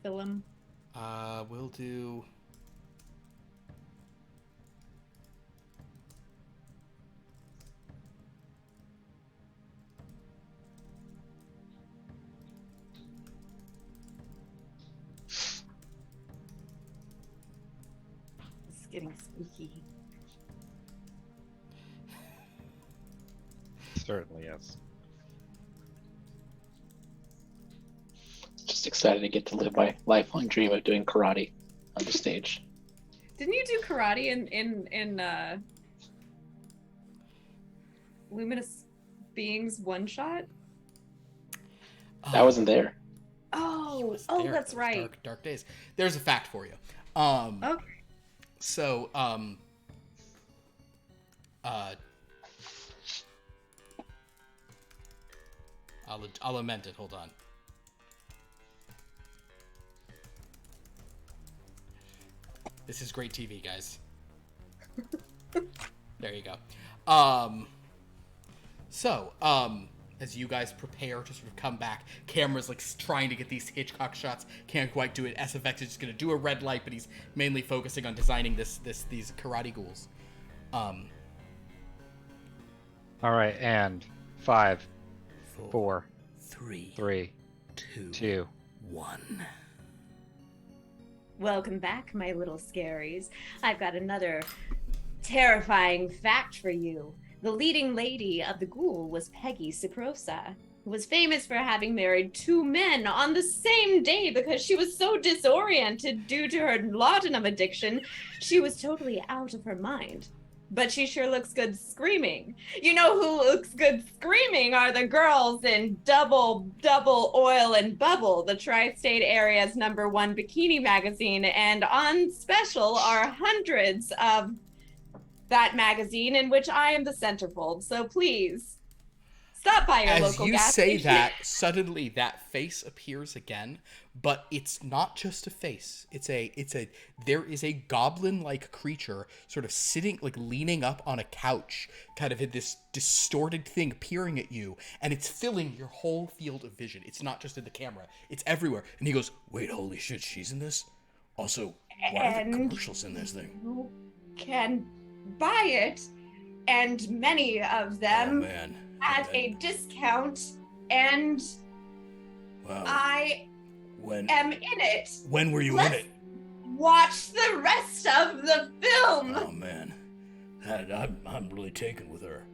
film. We'll do. It's getting spooky. Certainly, yes. Just excited to get to live my lifelong dream of doing karate on the stage. Didn't you do karate in Luminous Beings one shot? That wasn't there. Oh, There. that's Those right. Dark days. There's a fact for you. Okay. So, I'll amend it. Hold on. This is great TV, guys. There you go. As you guys prepare to sort of come back, camera's trying to get these Hitchcock shots, can't quite do it. SFX is just gonna do a red light, but he's mainly focusing on designing these karate ghouls. All right, and 5, 4, 3, 2, 1. Welcome back, my little scaries. I've got another terrifying fact for you. The leading lady of the ghoul was Peggy Ciprosa. who was famous for having married 2 men on the same day because she was so disoriented due to her laudanum addiction. She was totally out of her mind. But she sure looks good screaming. You know who looks good screaming are the girls in Double Oil and Bubble, the tri-state area's #1 bikini magazine. And on special are hundreds of that magazine in which I am the centerfold. So please, stop by your local gas As you say station. that, suddenly that face appears again, but it's not just a face. There is a goblin-like creature sort of sitting, like leaning up on a couch, kind of in this distorted thing peering at you, and it's filling your whole field of vision. It's not just in the camera, it's everywhere. And he goes, Wait, holy shit, she's in this? Also, why are the commercials in this thing? You can buy it, and many of Oh, them man. at a discount, and Wow. I When am in it. when were you in Let's it? watch the rest of the film. Oh man, I'm really taken with her.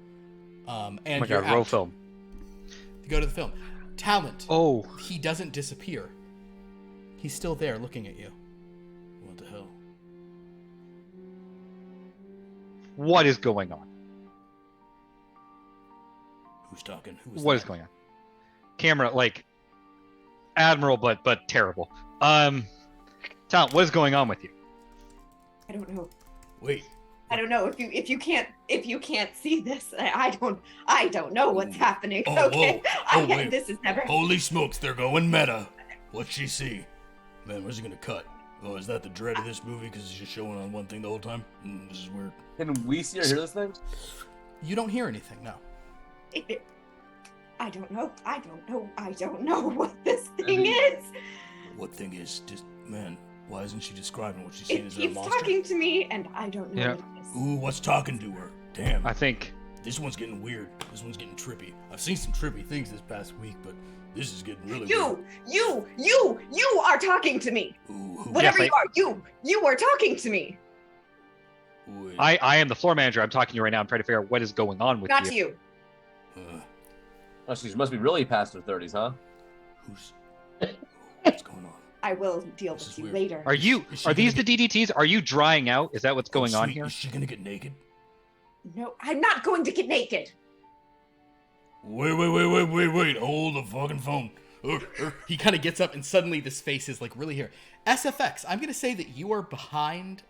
and Oh my you're god, roll out. film. You go to the film. Talent. Oh, He doesn't disappear. He's still there looking at you. What the hell? what is going on? Who's talking? Who's What is going on? Camera, like, admiral, but terrible. Talent, what is going on with you? I don't know. Wait, I don't know if you can't see this. I don't know what's happening. Oh, Okay, whoa. Oh, wait. this is never. holy smokes, they're going meta. What'd she see? Man, where's he gonna cut? Oh, is that the dread of this movie? Because it's just showing on one thing the whole time? This is weird. Can we see or hear this thing? You don't hear anything, no. I don't know. I don't know what this thing is. What thing is just, man, why isn't she describing what she's seeing? It Is there a keeps monster? talking to me, and I don't know Yeah. what it is. Ooh, what's talking to her? Damn. I think This one's getting weird. This one's getting trippy. I've seen some trippy things this past week, but this is getting really weird. You are talking to me. Ooh, who? Whatever Yes, you are talking to me. Wait, I am the floor manager. I'm talking to you right now. I'm trying to figure out what is going on with Not you. you. Oh, she must be really past her 30s, huh? who's... What's going on? I will deal This with is you weird. later. Are you? Is she Are these gonna the DDTs? Are you drying out? Is that what's going Oh, on sweet. here? Is she gonna get naked? No, I'm not going to get naked. Wait. Hold the fucking phone. He kind of gets up and suddenly this face is like really here. SFX, I'm going to say that you are behind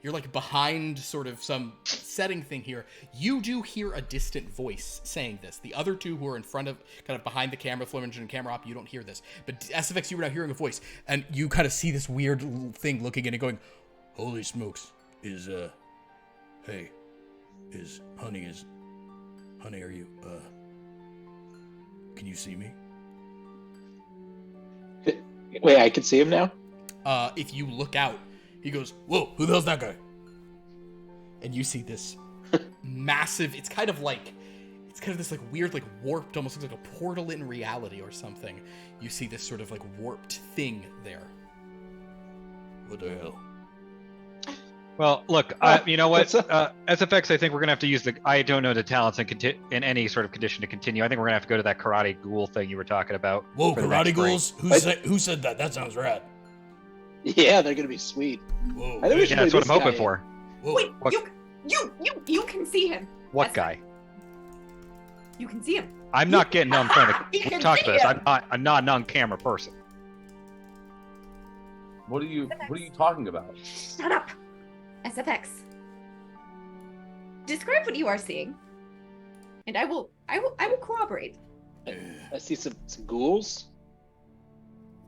you're like behind sort of some setting thing here. You do hear a distant voice saying this. The other two who are in front of, kind of behind the camera, floor engine and camera op, you don't hear this. But SFX, you were now hearing a voice, and you kind of see this weird thing looking in and going, Holy smokes. Hey, honey, are you, can you see me? Wait, I can see him now? if you look out, he goes, Whoa, who the hell's that guy? and you see this massive, it's kind of this like weird, like warped, almost looks like a portal in reality or something. You see this sort of like warped thing there. What the hell? Well, look, you know what? SFX, I think we're gonna have to use I don't know the talents in any sort of condition to continue. I think we're gonna have to go to that karate ghoul thing you were talking about. Whoa, for the karate next break. ghouls? Who said that? That sounds rad. Yeah, they're gonna be sweet. Whoa. I think we should Yeah, that's what this I'm hoping guy for. Whoa. Wait, What- you can see him. What That's- guy? You can see him. I'm not getting on front of You can talk see about this. him. I'm not an on-camera person. What are you talking about? Shut up. SFX. Describe what you are seeing, and I will corroborate. I see some ghouls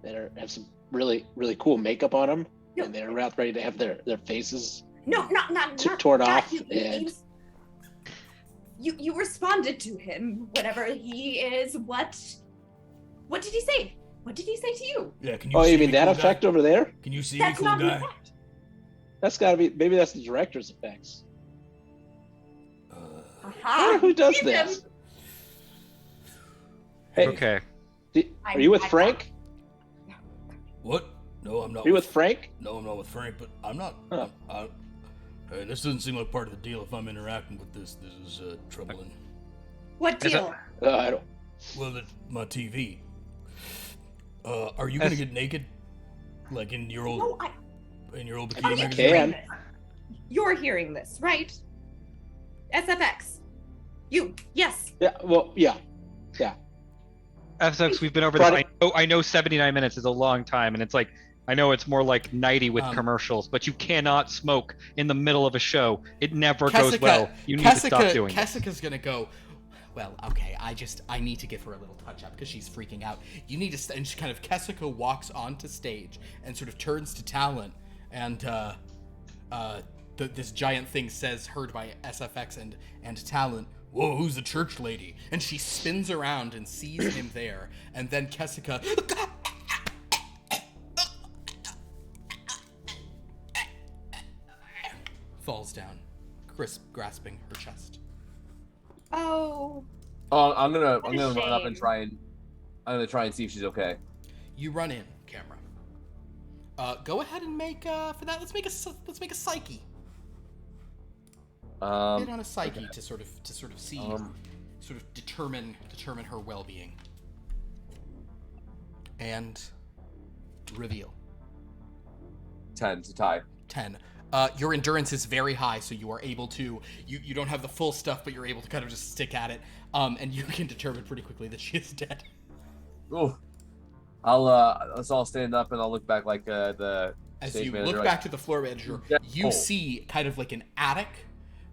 that have some really cool makeup on them, No. and they're about ready to have their faces. No, not torn not off, you, and- James. You responded to him, whatever he is. What did he say? What did he say to you? Yeah, can you Oh, see you mean me, that cool effect guy? over there? Can you see That's me, cool not an guy? effect. That's gotta be. Maybe that's the director's effects. Aha, Who does see them. this? Hey, Okay. are you with Frank? What? No, I'm not. Are you with Frank? No, I'm not with Frank, but I'm not. Huh. Hey, this doesn't seem like part of the deal if I'm interacting with this. This is troubling. What Is deal? I don't. Well, my TV. Are you gonna get naked? Like in your old No, bikini I'm magazine? hearing this. You're hearing this, right? SFX. You, yes. Yeah. Well, yeah. FX, we've been over this. I know 79 minutes is a long time, and it's like, I know it's more like 90 with commercials, but you cannot smoke in the middle of a show. It never goes well. You need to stop doing this. Kessica's gonna go, well, okay, I need to give her a little touch up because she's freaking out. You need to, and she kind of, Kessica walks onto stage and sort of turns to Talon, and this giant thing says, heard by SFX and Talon, "Whoa, who's the church lady?" And she spins around and sees him there, and then Kessica falls down, grasping her chest. Oh. Oh, I'm gonna What a run up and shame. I'm gonna try and see if she's okay. You run in, camera. Go ahead and make for that. Let's make a psyche. Hit on a psyche okay. to sort of see, sort of determine her well-being. And reveal. 10 to tie. 10. Your endurance is very high, so you are able to. You don't have the full stuff, but you're able to kind of just stick at it. And you can determine pretty quickly that she is dead. Ooh. Let's all stand up and I'll look back like the As stage you manager, look back to the floor manager, Yeah. you Oh. see kind of like an attic,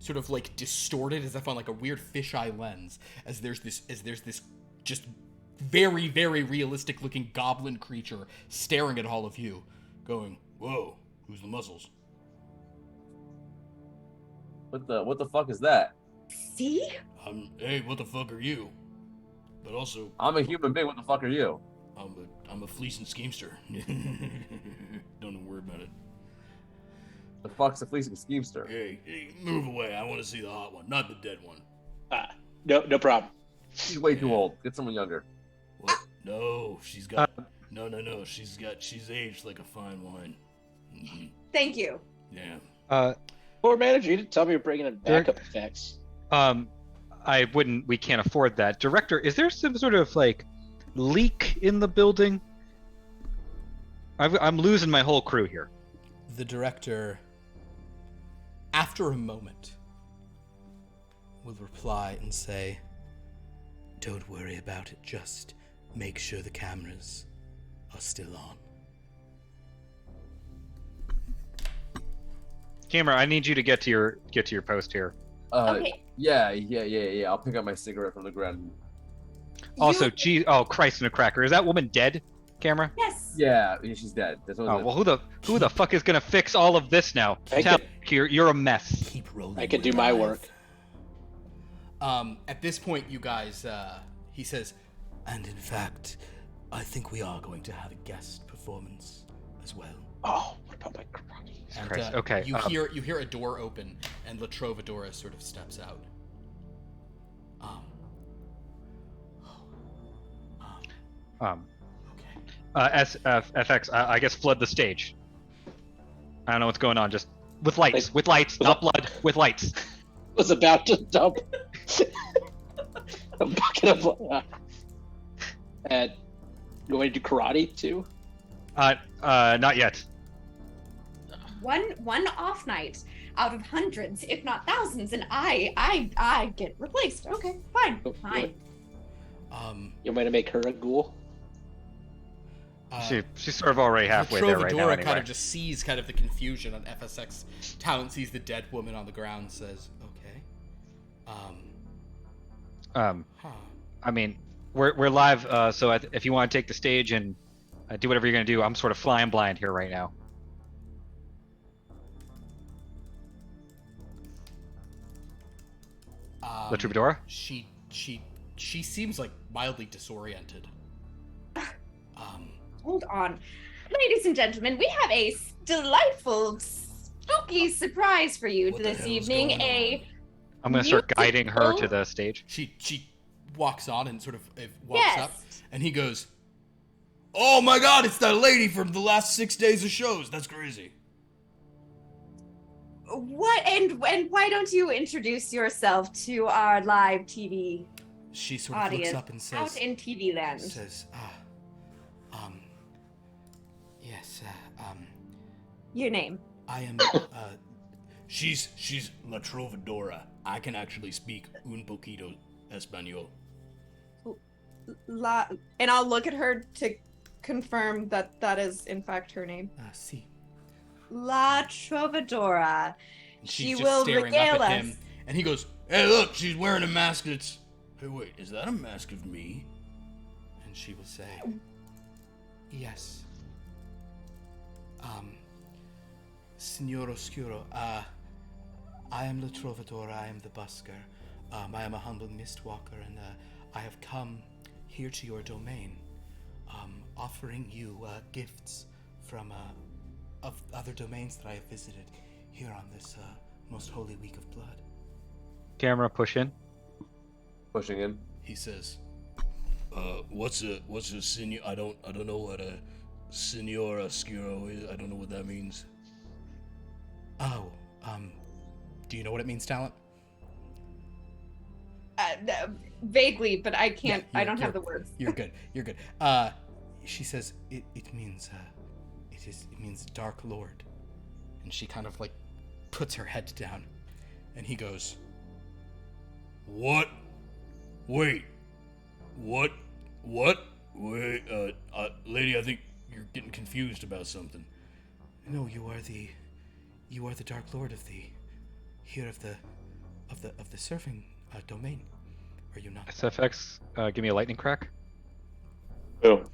sort of like distorted as if on like a weird fisheye lens, as there's this just very, very realistic looking goblin creature staring at all of you, going, Whoa, who's the muscles? What the fuck is that? See? Hey, what the fuck are you? But also, I'm a human being. What the fuck are you? I'm a fleecing schemester. Don't worry about it. The fuck's a fleecing schemester? Hey, move away. I want to see the hot one, not the dead one. No problem. She's way too old. Get someone younger. What? No, she's got. No. She's aged like a fine wine. Mhm. Thank you. Yeah. Floor manager, you didn't tell me you're bringing in backup effects. We can't afford that. Director, is there some sort of like leak in the building? I'm losing my whole crew here. the director, after a moment, will reply and say, "Don't worry about it, just make sure the cameras are still on." Camera, I need you to get to your post here. Okay. Yeah. I'll pick up my cigarette from the ground. Also, You- oh Christ in a cracker, is that woman dead? Camera? Yes. Yeah, she's dead. That's what Oh well, who the fuck is gonna fix all of this now? You're a mess. Keep rolling. I could do my work. At this point, you guys, he says, "And in fact, I think we are going to have a guest performance as well." Oh, what about my karate? And, Christ, okay, You hear a door open, and La Trovadora sort of steps out. Okay. FX, I guess flood the stage. I don't know what's going on. Just with lights, Like- not blood, with lights. Was about to dump a bucket of blood. And you want to do karate too? Not yet. One off night out of hundreds, if not thousands, and I get replaced. Okay, fine. Oh, Fine. You want me to make her a ghoul? She's sort of already halfway there right now. Trovadora Anyway. kind of just sees kind of the confusion on FSX. Talent sees the dead woman on the ground, says, "Okay." I mean, we're live, so if you want to take the stage and do whatever you're gonna do, I'm sort of flying blind here right now. The Troubadour? She seems like mildly disoriented. Hold on. Ladies and gentlemen, we have a delightful, spooky surprise for you What the this hell is evening. going on? I'm gonna start guiding her to Beautiful. the stage. She walks on and sort of walks Yes. up, and he goes, Oh my god, it's that lady from the last 6 days of shows. That's crazy. What and why don't you introduce yourself to our live TV she sort of Audience looks up and says, out in TV land. says, yes, Your name. I am, She's La Trovadora. I can actually speak un poquito español. And I'll look at her to confirm that that is in fact her name. si. La Trovadora. And She she's just will staring regale up at us. him, and he goes, Hey, look, she's wearing a mask that's... Hey, wait, is that a mask of me? and she will say, yes. Signor Oscuro, I am La Trovadora, I am the busker. I am a humble mistwalker, and I have come here to your domain, offering you gifts from of other domains that I have visited here on this most holy week of blood. Camera push in. Pushing in. He says, what's a senior? I don't know what a Signor Oscuro is. I don't know what that means. Oh, do you know what it means, talent? Vaguely, but I can't. Yeah, I don't have the words. You're good. You're good. She says it means it means Dark Lord, and she kind of like puts her head down, and he goes, What? Wait. What? What? Wait, lady, I think you're getting confused about something. "No, you are the Dark Lord of the surfing domain. Are you not?" SFX, give me a lightning crack. Boom.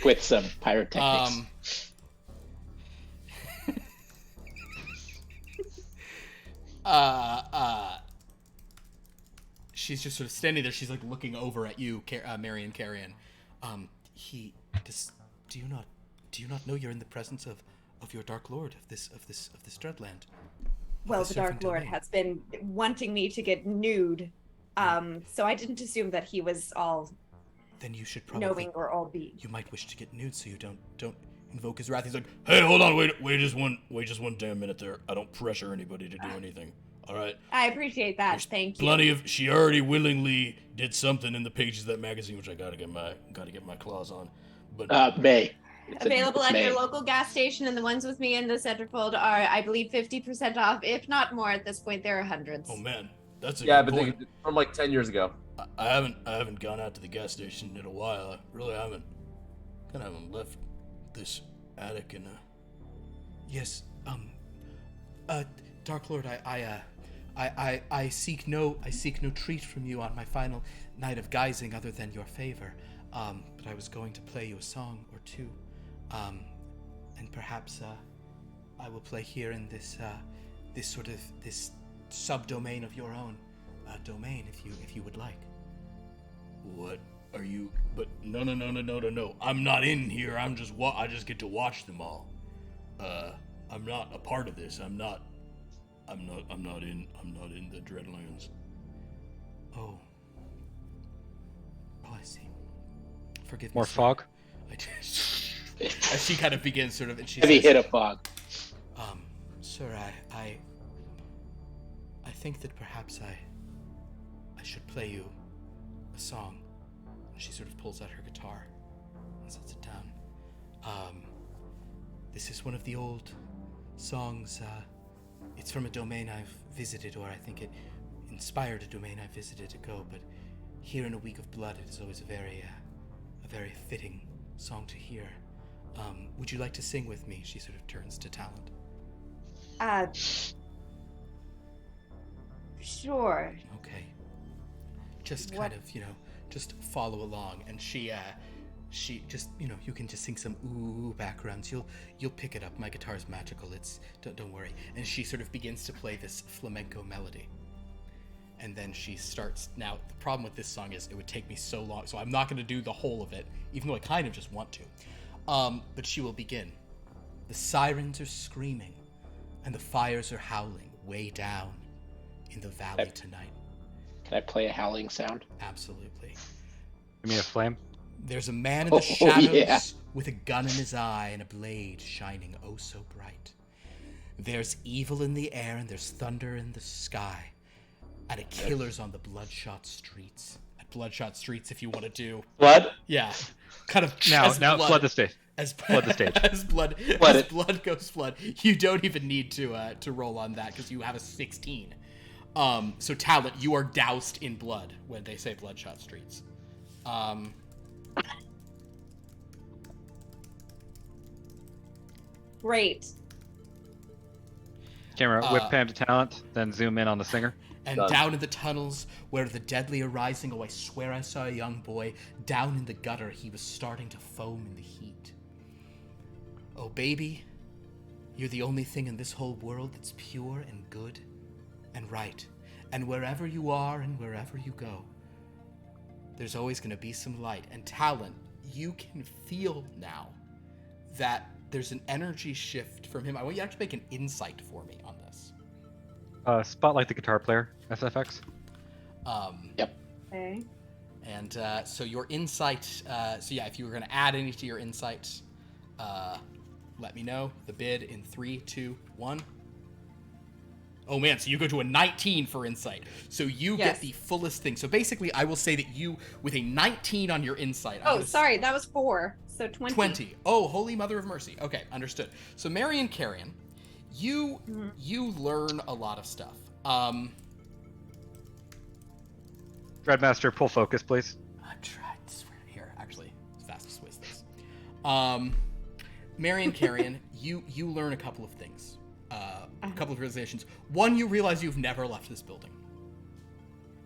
With some pyrotechnics. She's just sort of standing there. She's like looking over at you, Marion Carrion. Do you not know you're in the presence of your Dark Lord of this Dreadland? Well, the the Dark surfing Lord domain. has been wanting me to get nude. So I didn't assume that he was all Then you should probably knowing or all be. You might wish to get nude, so you don't invoke his wrath. He's like, Hey, hold on, wait just one damn minute there. I don't pressure anybody to do anything. All right. I appreciate that. Thank you. Plenty of. She already willingly did something in the pages of that magazine, which I gotta get my claws on. But May. Available It's at your May. local gas station, and the ones with me in the centerfold are, I believe, 50% off, if not more. At this point, there are hundreds. oh man, that's a Yeah, good but point. from like 10 years ago. I haven't gone out to the gas station in a while. I really haven't. Kind of haven't left this attic in a. yes, Dark Lord, I seek no treat from you on my final night of guising other than your favor. But I was going to play you a song or two, and perhaps I will play here in this subdomain of your own domain, if you would like. What are you? But no. I'm not in here. I just get to watch them all. I'm not a part of this. I'm not in the Dreadlands. Oh, I see. Forgive me. More sir. fog. As she kind of begins, sort of, and she Heavy says, hit of fog. Sir, I think that perhaps I should play you a song. And she sort of pulls out her guitar and sets it down. This is one of the old songs. It's from a domain I've visited, or I think it inspired a domain I visited to go. But here in a week of blood, it is always a very fitting song to hear. Would you like to sing with me? She sort of turns to Talent. Sure. Okay. Just What- kind of, just follow along, and she just, you can just sing some ooh backgrounds. You'll pick it up. My guitar's magical. Don't worry. And she sort of begins to play this flamenco melody. And then she starts. Now, the problem with this song is it would take me so long, so I'm not going to do the whole of it, even though I kind of just want to. But she will begin. The sirens are screaming, and the fires are howling way down in the valley tonight. Can I play a howling sound? Absolutely. Give me a flame. There's a man in the shadows yeah. with a gun in his eye and a blade shining oh so bright. There's evil in the air and there's thunder in the sky. At a killer's on the Bloodshot Streets. At Bloodshot Streets, if you want to do. Blood? Yeah. Kind of. Now flood the stage. Flood the stage. As blood goes flood. You don't even need to roll on that because you have a 16. So Talent, you are doused in blood when they say Bloodshot Streets. Great. Camera whip pan to Talent, then zoom in on the singer. And Done. down in the tunnels where the deadly are rising, oh, I swear I saw a young boy. Down in the gutter, he was starting to foam in the heat. Oh, baby, you're the only thing in this whole world that's pure and good and right. And wherever you are and wherever you go, there's always going to be some light. And Talent, you can feel now that there's an energy shift from him. I want you to actually make an insight for me on this. Spotlight the guitar player, SFX. Yep. Okay. And so your insight, if you were going to add any to your insight, let me know. The bid in 3, 2, 1. Oh man, so you go to a 19 for insight. So you Yes. get the fullest thing. So basically, I will say that you, with a 19 on your insight. Oh, sorry, that was 4. So 20. 20. Oh, Holy Mother of Mercy. Okay, understood. So Marion Carrion, you learn a lot of stuff. Dreadmaster, pull focus, please. I'm trying to swear here. Actually, it's fastest ways this. Marion Carrion, you learn a couple of things. A couple of realizations. One, you realize you've never left this building.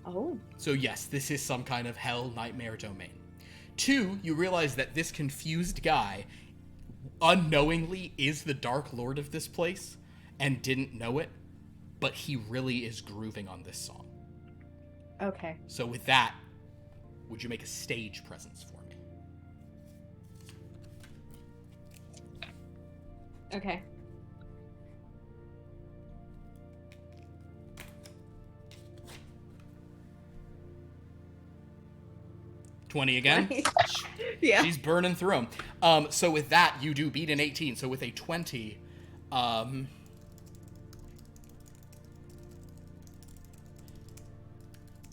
Oh. So yes, this is some kind of hell nightmare domain. 2, you realize that this confused guy unknowingly is the Dark Lord of this place and didn't know it, but he really is grooving on this song. Okay. So with that, would you make a stage presence for me? Okay. $20 again? Yeah. She's burning through them. So with that, you do beat an 18. So with a 20,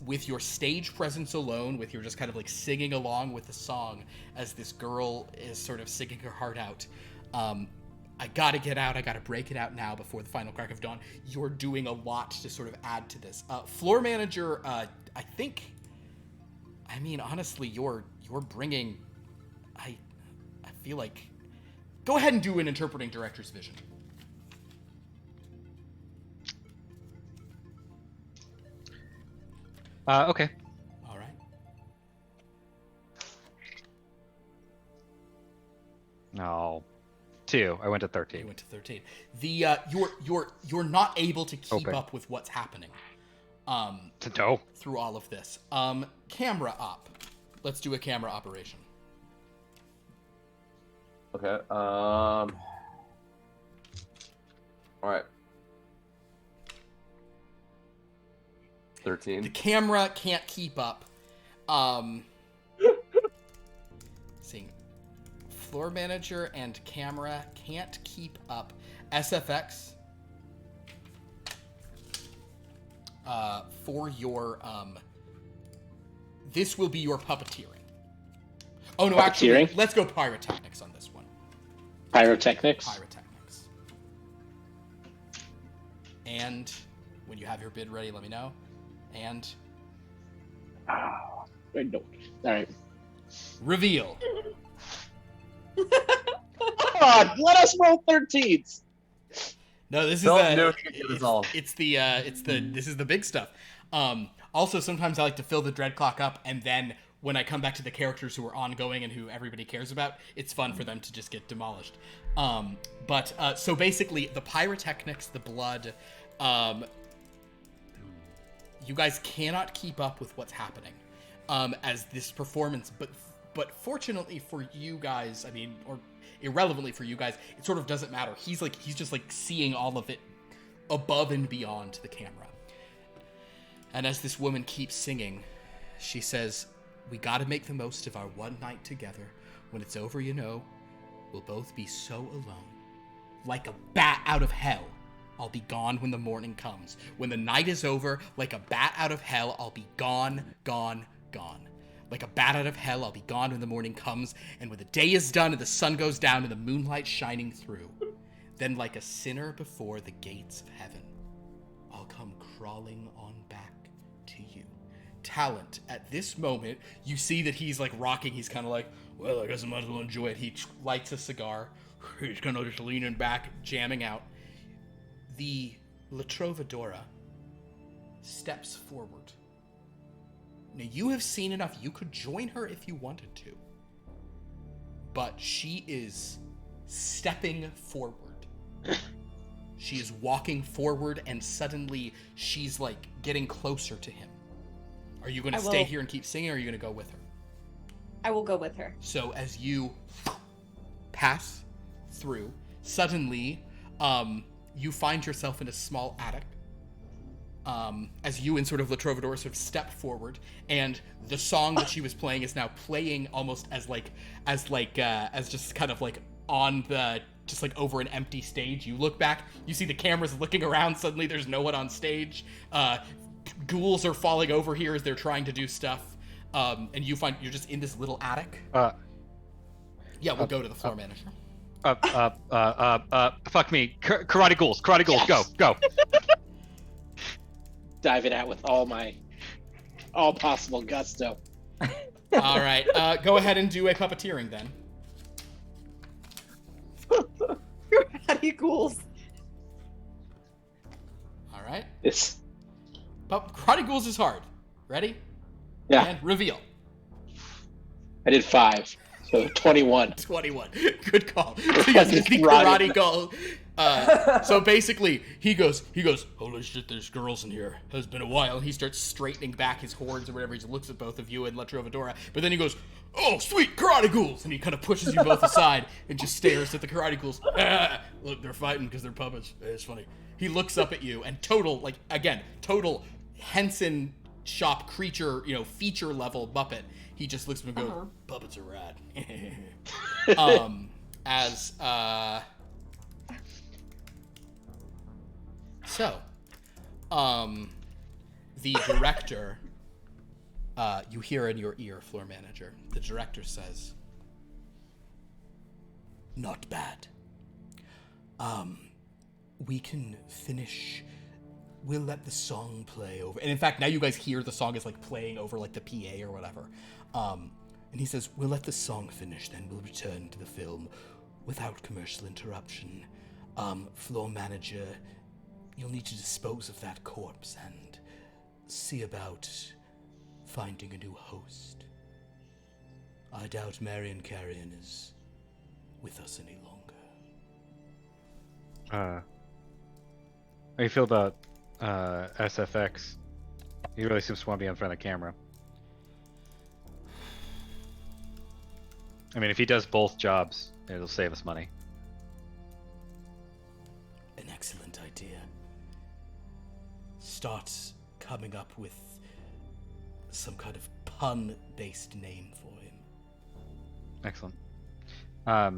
with your stage presence alone, with your just kind of like singing along with the song as this girl is sort of singing her heart out, I gotta get out, I gotta break it out now before the final crack of dawn. You're doing a lot to sort of add to this. Floor manager, I think, I mean, honestly, you're bringing, I feel like, go ahead and do an interpreting director's vision. Okay. All right. No. 2. I went to 13. You went to 13. The you're not able to keep Okay. up with what's happening. No. Through all of this. Camera up. Let's do a camera operation. Okay. All right. 13. The camera can't keep up. Seeing floor manager and camera can't keep up. SFX. For your this will be your puppeteering. Oh no, actually, Puppeteering? let's go pyrotechnics on this one. Pyrotechnics? Pyrotechnics. And when you have your bid ready, let me know. And Wait, no. Alright. reveal. God, let us roll 13s! No, this is Don't do it to get this all. this is the big stuff. Also, sometimes I like to fill the dread clock up, and then when I come back to the characters who are ongoing and who everybody cares about, it's fun for them to just get demolished. So basically, the pyrotechnics, the blood, you guys cannot keep up with what's happening as this performance. But fortunately for you guys, I mean, or irrelevantly for you guys, it sort of doesn't matter. He's just like seeing all of it above and beyond the camera. And as this woman keeps singing, she says, "We gotta make the most of our one night together. When it's over, you know, we'll both be so alone. Like a bat out of hell, I'll be gone when the morning comes. When the night is over, like a bat out of hell, I'll be gone, gone, gone. Like a bat out of hell, I'll be gone when the morning comes, and when the day is done and the sun goes down and the moonlight shining through, then like a sinner before the gates of heaven, I'll come crawling on back to you. Talent, at this moment, you see that he's like rocking. He's kind of like, well, I guess I might as well enjoy it. He lights a cigar. He's kind of just leaning back, jamming out. The La Trovadora steps forward. Now, you have seen enough. You could join her if you wanted to. But she is stepping forward. She is walking forward, and suddenly she's, like, getting closer to him. Are you going to stay here and keep singing, or are you going to go with her? I will go with her. So as you pass through, suddenly, you find yourself in a small attic. As you and sort of La Trovadora sort of step forward, and the song that she was playing is now playing almost as just kind of like on the, just like over an empty stage. You look back, you see the cameras looking around, suddenly there's no one on stage. Ghouls are falling over here as they're trying to do stuff. And you find you're just in this little attic. Yeah, we'll go to the floor manager. Fuck me. Karate ghouls, yes. Go. Diving out with all possible gusto. All right, go ahead and do a puppeteering then. Karate ghouls. All right. Karate ghouls is hard. Ready? Yeah. And reveal. I did 5, so 21. 21. Good call. So yes, it's the karate goal. So basically, he goes, holy shit, there's girls in here. Has been a while. And he starts straightening back his horns or whatever. He looks at both of you and La Trovadora. But then he goes, oh, sweet, karate ghouls. And he kind of pushes you both aside and just stares at the karate ghouls. Look, they're fighting because they're puppets. It's funny. He looks up at you and total Henson shop creature, feature level Muppet. He just looks at him and goes, puppets are rad. The director, you hear in your ear, floor manager, the director says, not bad. We can finish. We'll let the song play over. And in fact, now you guys hear the song is like playing over like the PA or whatever. And he says, we'll let the song finish, then we'll return to the film without commercial interruption. Floor manager, you'll need to dispose of that corpse and see about finding a new host. I doubt Marion Carrion is with us any longer. How do you feel about SFX? He really seems to want to be in front of the camera. I mean, if he does both jobs, it'll save us money. An excellent idea. Start coming up with some kind of pun-based name for him. Excellent. All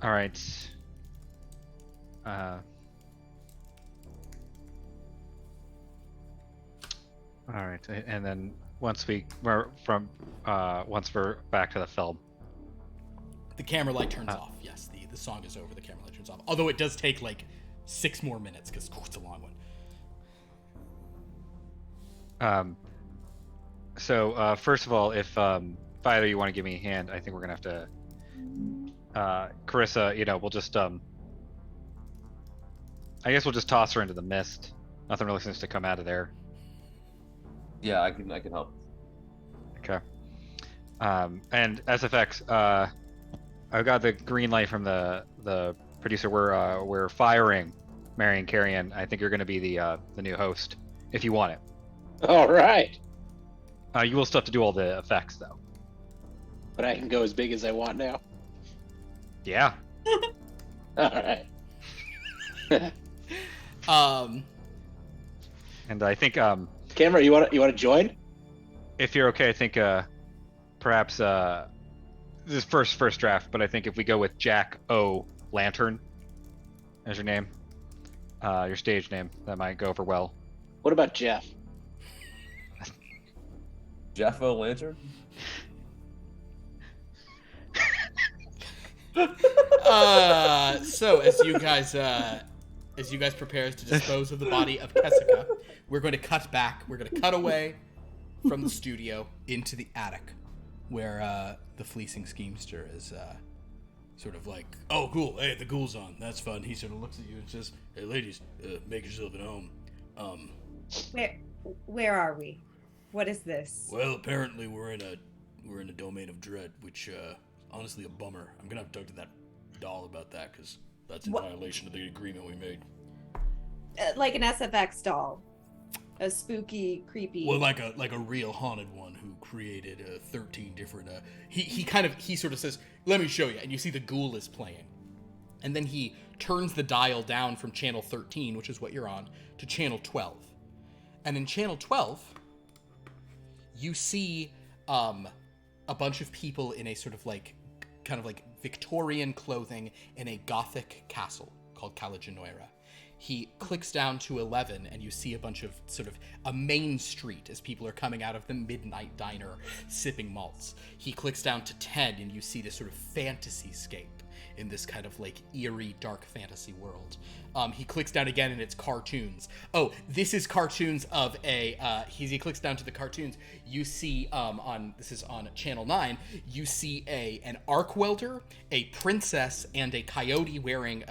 right. All right, and then once we're back to the film, the camera light turns off. Yes, the song is over. The camera light turns off. Although it does take like 6 more minutes because it's a long one. So first of all, if either you want to give me a hand, I think we're gonna have to. Carissa, we'll just I guess we'll just toss her into the mist. Nothing really seems to come out of there. Yeah, I can help. Okay. And SFX, I've got the green light from the producer. We're firing Marion Carrion. I think you're going to be the new host if you want it. All right. You will still have to do all the effects though. But I can go as big as I want now. Yeah. All right. And I think Cameron, you want to join? if you're okay, I think perhaps this is first draft, but I think if we go with Jack O Lantern as your name, your stage name. That might go over well. What about Jeff? Jeff O'Lantern? So as you guys prepare to dispose of the body of Tessica, we're going to cut back. We're going to cut away from the studio into the attic, where the fleecing schemester is Sort of like, oh, cool, hey, the ghoul's on. That's fun. He sort of looks at you and says, hey, ladies, make yourself at home. Where are we? What is this? Well, apparently we're in a domain of dread, which honestly a bummer. I'm gonna have to talk to that doll about that because that's in violation of the agreement we made. Like an SFX doll, a spooky, creepy. Well, like a real haunted one who created 13 different. he sort of says, "Let me show you," and you see the ghoul is playing, and then he turns the dial down from channel 13, which is what you're on, to channel 12, and in channel 12, you see a bunch of people in a sort of like kind of like Victorian clothing in a Gothic castle called Calagenoira. He clicks down to 11 and you see a bunch of sort of a main street as people are coming out of the midnight diner sipping malts. He clicks down to 10 and you see this sort of fantasy scape in this kind of like eerie dark fantasy world. He clicks down again and it's cartoons. Oh, this is cartoons of a, he clicks down to the cartoons. You see this is on channel 9, you see an arc welder, a princess, and a coyote wearing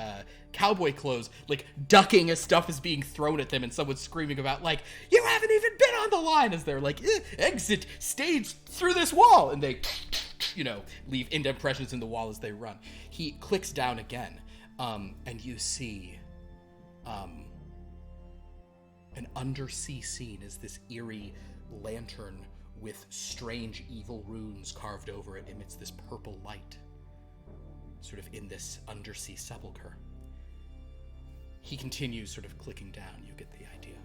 cowboy clothes, like ducking as stuff is being thrown at them, and someone's screaming about like, you haven't even been on the line, as they're like, exit stage through this wall, and they, leave indent impressions in the wall as they run. He clicks down again, and you see an undersea scene as this eerie lantern with strange evil runes carved over it emits this purple light, sort of in this undersea sepulcher. He continues sort of clicking down. You get the idea.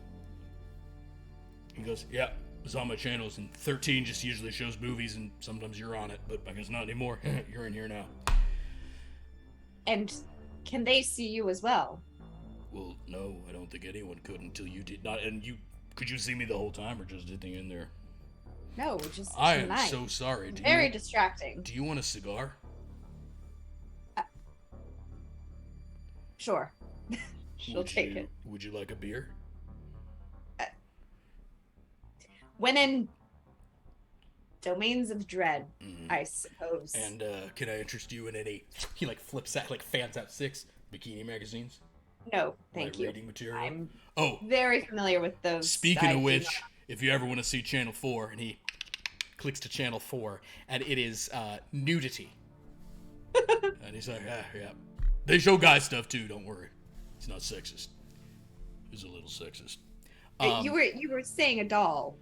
He goes, yeah, it's on my channels, and 13 just usually shows movies, and sometimes you're on it, but I guess not anymore. You're in here now. And can they see you as well? Well, no, I don't think anyone could until you did not. And could you see me the whole time, or just anything in there? No, just I tonight. am so sorry. Very distracting. Do you want a cigar? Sure. She'll take it. Would you like a beer? When in domains of dread, I suppose. And can I interest you in any? He like flips out, like fans out 6 bikini magazines? No, thank you. Reading material? I'm Oh, very familiar with those. speaking of which, if you ever want to see channel 4, and he clicks to channel 4, and it is nudity. and he's like, yeah. They show guy stuff too, don't worry. It's not sexist. It's a little sexist. You were saying a doll.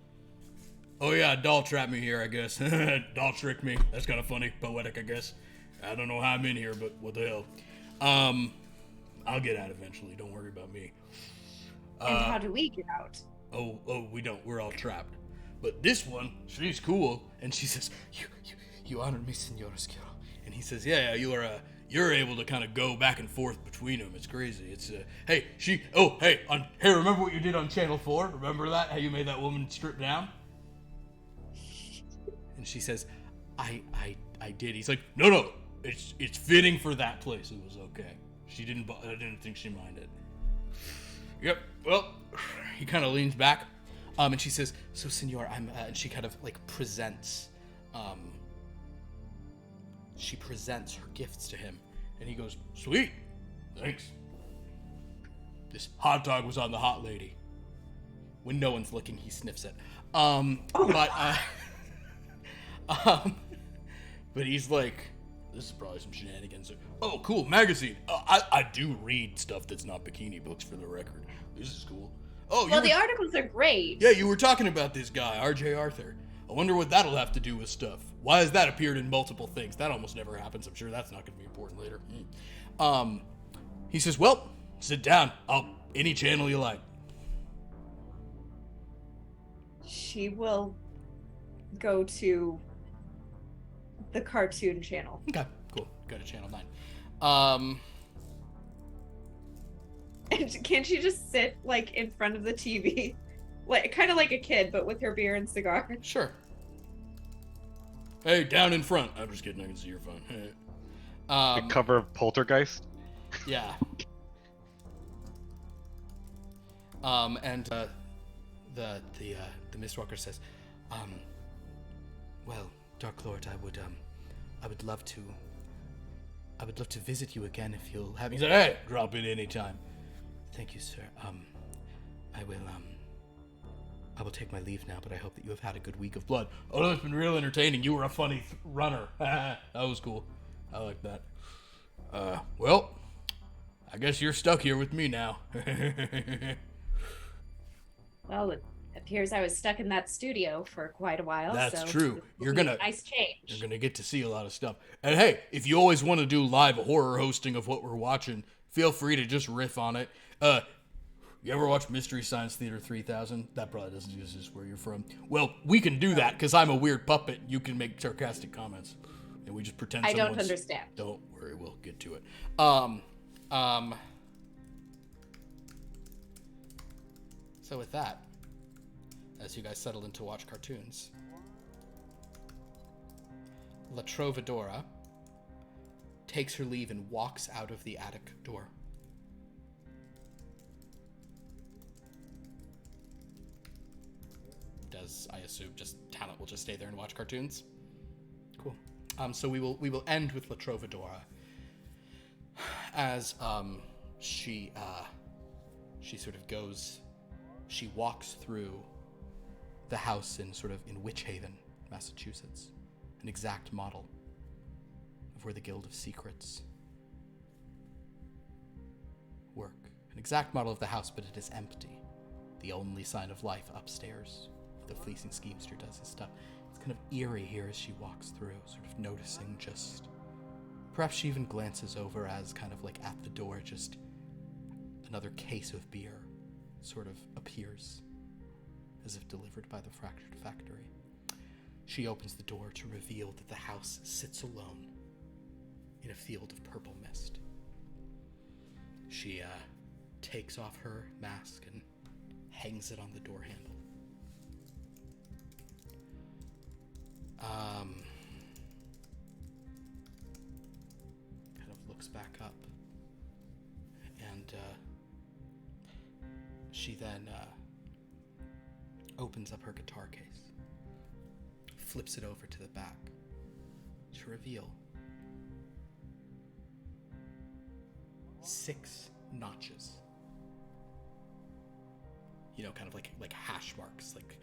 Oh yeah, a doll trapped me here, I guess. Doll tricked me. That's kind of funny, poetic, I guess. I don't know how I'm in here, but what the hell. I'll get out eventually. Don't worry about me. And how do we get out? Oh, we don't. We're all trapped. But this one, she's cool, and she says, "You honor me, Senor Oscuro." And he says, "Yeah, you're able to kind of go back and forth between them. It's crazy. It's hey, remember what you did on Channel 4? Remember that? How you made that woman strip down?" And she says, I did. He's like, no, it's fitting for that place. It was okay. I didn't think she minded. Yep. Well, he kind of leans back, and she says, "So, Senor, and she kind of like presents, her gifts to him, and he goes, "Sweet, thanks." This hot dog was on the hot lady. When no one's looking, he sniffs it. But he's like, this is probably some shenanigans. Oh, cool, magazine. I do read stuff that's not bikini books, for the record. This is cool. Oh, well, the articles are great. Yeah, you were talking about this guy, R.J. Arthur. I wonder what that'll have to do with stuff. Why has that appeared in multiple things? That almost never happens. I'm sure that's not going to be important later. He says, well, sit down. Any channel you like. She will go to the cartoon channel. Okay, cool. Go to channel 9. And can't she just sit like in front of the TV, like kind of like a kid, but with her beer and cigar? Sure. Hey, down in front. I'm just kidding. I can see your phone. The cover of Poltergeist. Yeah. And the Mistwalker says, well, Dark Lord, I would love to visit you again if you'll have me. He said, hey, drop in anytime. Thank you, sir. I will take my leave now, but I hope that you have had a good week of blood. Oh, it's been real entertaining. You were a funny runner. That was cool. I like that. Well, I guess you're stuck here with me now. Well, it appears I was stuck in that studio for quite a while. That's so true. You're gonna nice change. You're gonna get to see a lot of stuff. And hey, if you always want to do live horror hosting of what we're watching, feel free to just riff on it. You ever watch Mystery Science Theater 3000? That probably doesn't exist where you're from. Well, we can do that because I'm a weird puppet. You can make sarcastic comments, and we just pretend. I don't understand. Don't worry, we'll get to it. So with that, as you guys settle in to watch cartoons, La Trovadora takes her leave and walks out of the attic door. Does, I assume, just Talent will just stay there and watch cartoons? Cool. So we will end with La Trovadora as she sort of goes. She walks through the house in Witch Haven, Massachusetts, an exact model of where the Guild of Secrets work. An exact model of the house, but it is empty. The only sign of life upstairs. The fleecing schemester does his stuff. It's kind of eerie here as she walks through, sort of noticing just... Perhaps she even glances over as kind of like at the door, just another case of beer sort of appears, as if delivered by the Fractured Factory. She opens the door to reveal that the house sits alone in a field of purple mist. She takes off her mask and hangs it on the door handle. Kind of looks back up, and she then opens up her guitar case, flips it over to the back to reveal 6 notches. You know, kind of like hash marks, like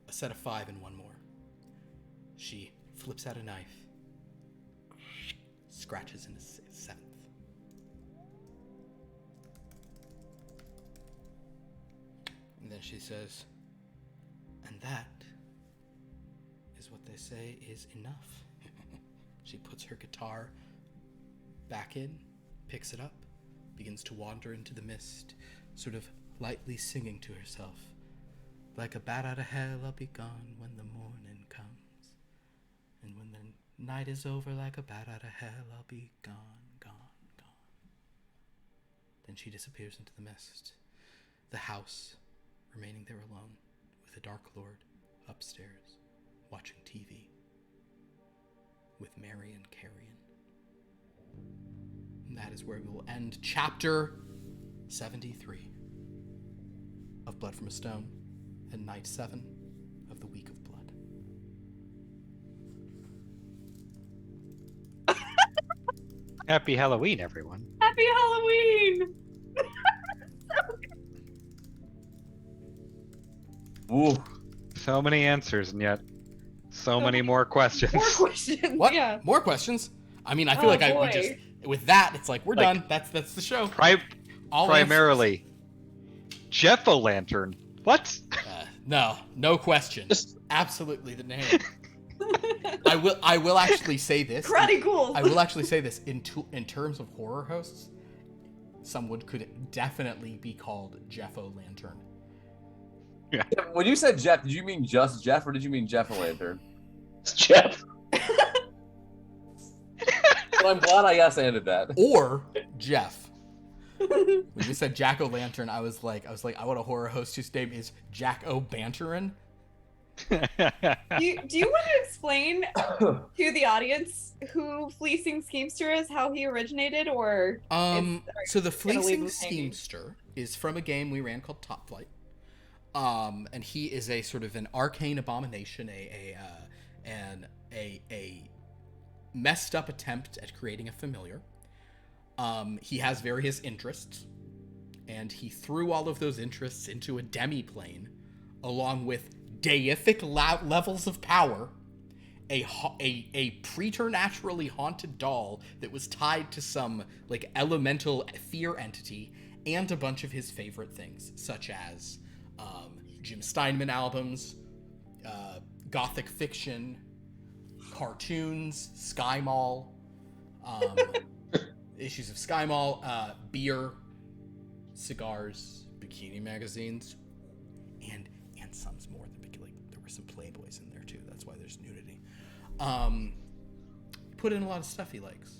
a set of 5 and one more. She flips out a knife, scratches in a 7th. And then she says, and that is what they say is enough. She puts her guitar back in, picks it up, begins to wander into the mist, sort of lightly singing to herself. Like a bat out of hell, I'll be gone when the morning comes. And when the night is over, like a bat out of hell, I'll be gone, gone, gone. Then she disappears into the mist. The house remaining there alone, with the Dark Lord upstairs, watching TV, with Marion Carrion. And that is where we will end chapter 73 of Blood from a Stone, and night 7 of the Week of Blood. Happy Halloween, everyone. Happy Halloween! Ooh. So many answers, and yet so many more questions. More questions. What? Yeah. More questions? I mean, I feel like we just with that, it's like we're done. That's the show. Primarily, Jeff-o'-lantern. What? No question. Just absolutely the name. I will actually say this. Karate Ghouls. I will actually say this in terms of horror hosts. Someone could definitely be called Jeff-o'-lantern. Yeah. When you said Jeff, did you mean just Jeff or did you mean Jeff-o'-lantern? It's Jeff. Well, I'm glad I yes-anded that. Or Jeff. When you said Jack-o'-lantern, I was like, I want a horror host whose name is Jack-o'-banterin. Do you want to explain to the audience who Fleecing Schemester is, how he originated, or So the gonna leave Fleecing them hanging? Schemester is from a game we ran called Top Flight. And he is a sort of an arcane abomination, a messed up attempt at creating a familiar. He has various interests, and he threw all of those interests into a demi-plane, along with deific levels of power, a preternaturally haunted doll that was tied to some like elemental fear entity, and a bunch of his favorite things, such as Jim Steinman albums, gothic fiction, cartoons, Sky Mall, issues of Sky Mall, beer, cigars, bikini magazines, and some more than bikini. Like, there were some Playboys in there too. That's why there's nudity. Put in a lot of stuff he likes.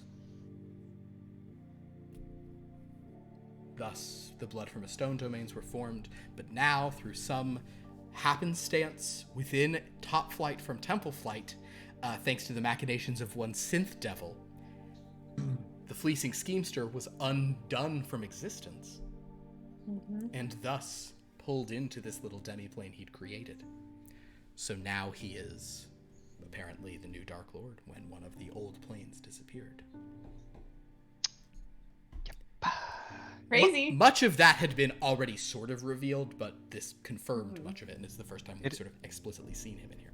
Thus, the Blood from a Stone domains were formed, but now, through some happenstance within Top Flight from Temple Flight, thanks to the machinations of one synth devil, the Fleecing Schemester was undone from existence, and thus pulled into this little demi-plane he'd created. So now he is apparently the new Dark Lord when one of the old planes disappeared. Crazy. Much of that had been already sort of revealed, but this confirmed much of it, and it's the first time we've sort of explicitly seen him in here.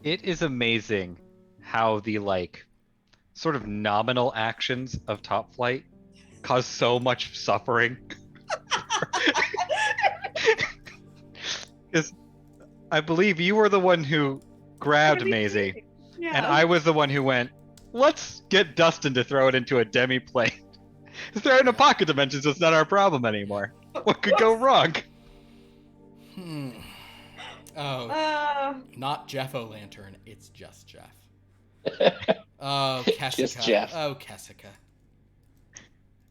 It is amazing how the like sort of nominal actions of Top Flight cause so much suffering. Because I believe you were the one who grabbed Maisie, Yeah. and I was the one who went, let's get Dustin to throw it into a demi-plane. Throw it in a pocket dimension, so it's not our problem anymore. What could go wrong? Oh, not Jeff O'Lantern, it's just Jeff. Oh, Kessica. Just Jeff. Oh, Kessica.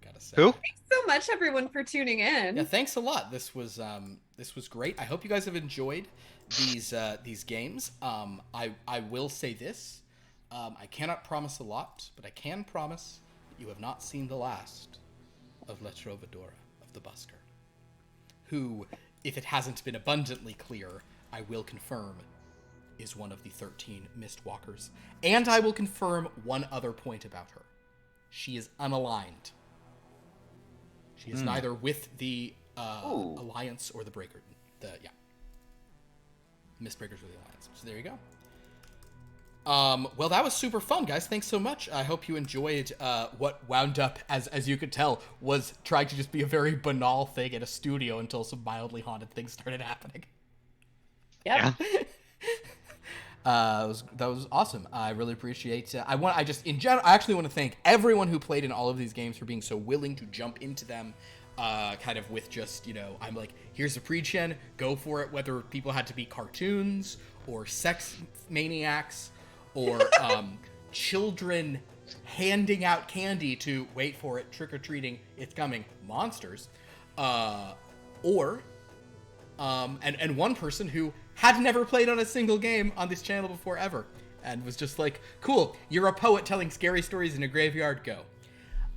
Gotta say. Who? Thanks so much, everyone, for tuning in. Yeah, thanks a lot. This was great. I hope you guys have enjoyed these games. I will say this. I cannot promise a lot, but I can promise that you have not seen the last of La Trovadora of the Busker, who, if it hasn't been abundantly clear, I will confirm is one of the 13 Mistwalkers. And I will confirm one other point about her. She is unaligned. She is neither with the Alliance or the Breaker. Mistbreakers or the Alliance. So there you go. Well, that was super fun, guys. Thanks so much. I hope you enjoyed what wound up, as you could tell, was trying to just be a very banal thing in a studio until some mildly haunted things started happening. Yep. That was awesome. I really appreciate it. I actually want to thank everyone who played in all of these games for being so willing to jump into them, kind of with just, I'm like, here's a pre-gen, go for it, whether people had to be cartoons or sex maniacs or children handing out candy to, wait for it, trick-or-treating, it's coming, monsters, and one person who had never played on a single game on this channel before ever, and was just like, cool, you're a poet telling scary stories in a graveyard, go.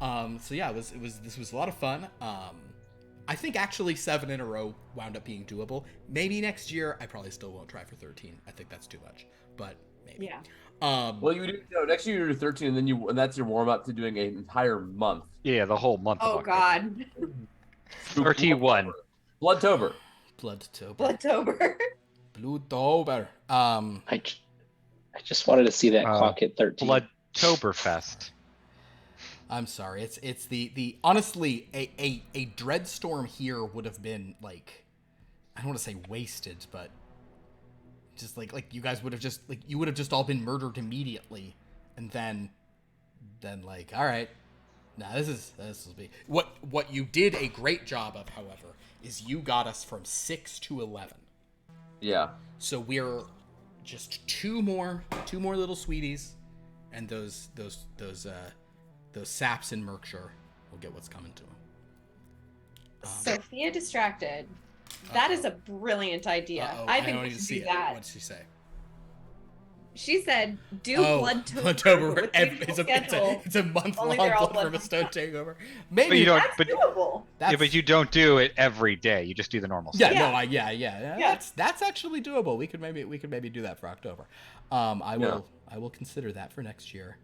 So yeah, this was a lot of fun. I think actually 7 in a row wound up being doable. Maybe next year, I probably still won't try for 13. I think that's too much, but maybe. Yeah. Well, you do next year you do 13, and that's your warm up to doing an entire month. Yeah, the whole month. Oh of God. 31. Bloodtober. Bloodtober. Bloodtober. I just wanted to see that clock at 13. Bloodtoberfest. I'm sorry. It's the honestly a Dreadstorm here would have been like, I don't want to say wasted, but just like you guys would have just you would have just all been murdered immediately, and then like, all right, now this will be what you did a great job of. However, is you got us from 6 to 11. Yeah. So we're just two more little sweeties, and those saps in Merkshire will get what's coming to them. Sophia distracted. That is a brilliant idea. Uh-oh, I don't think we even should see do it. that. What did she say? She said, "Do Bloodtober. with It's a month Only long they're all Blood from a blood Stone months. takeover. But Maybe you don't. That's But doable. yeah, but you don't do it every day. You just do the normal stuff. Yeah, Yeah. Yeah. That's actually doable. We could maybe do that for October. I will consider that for next year.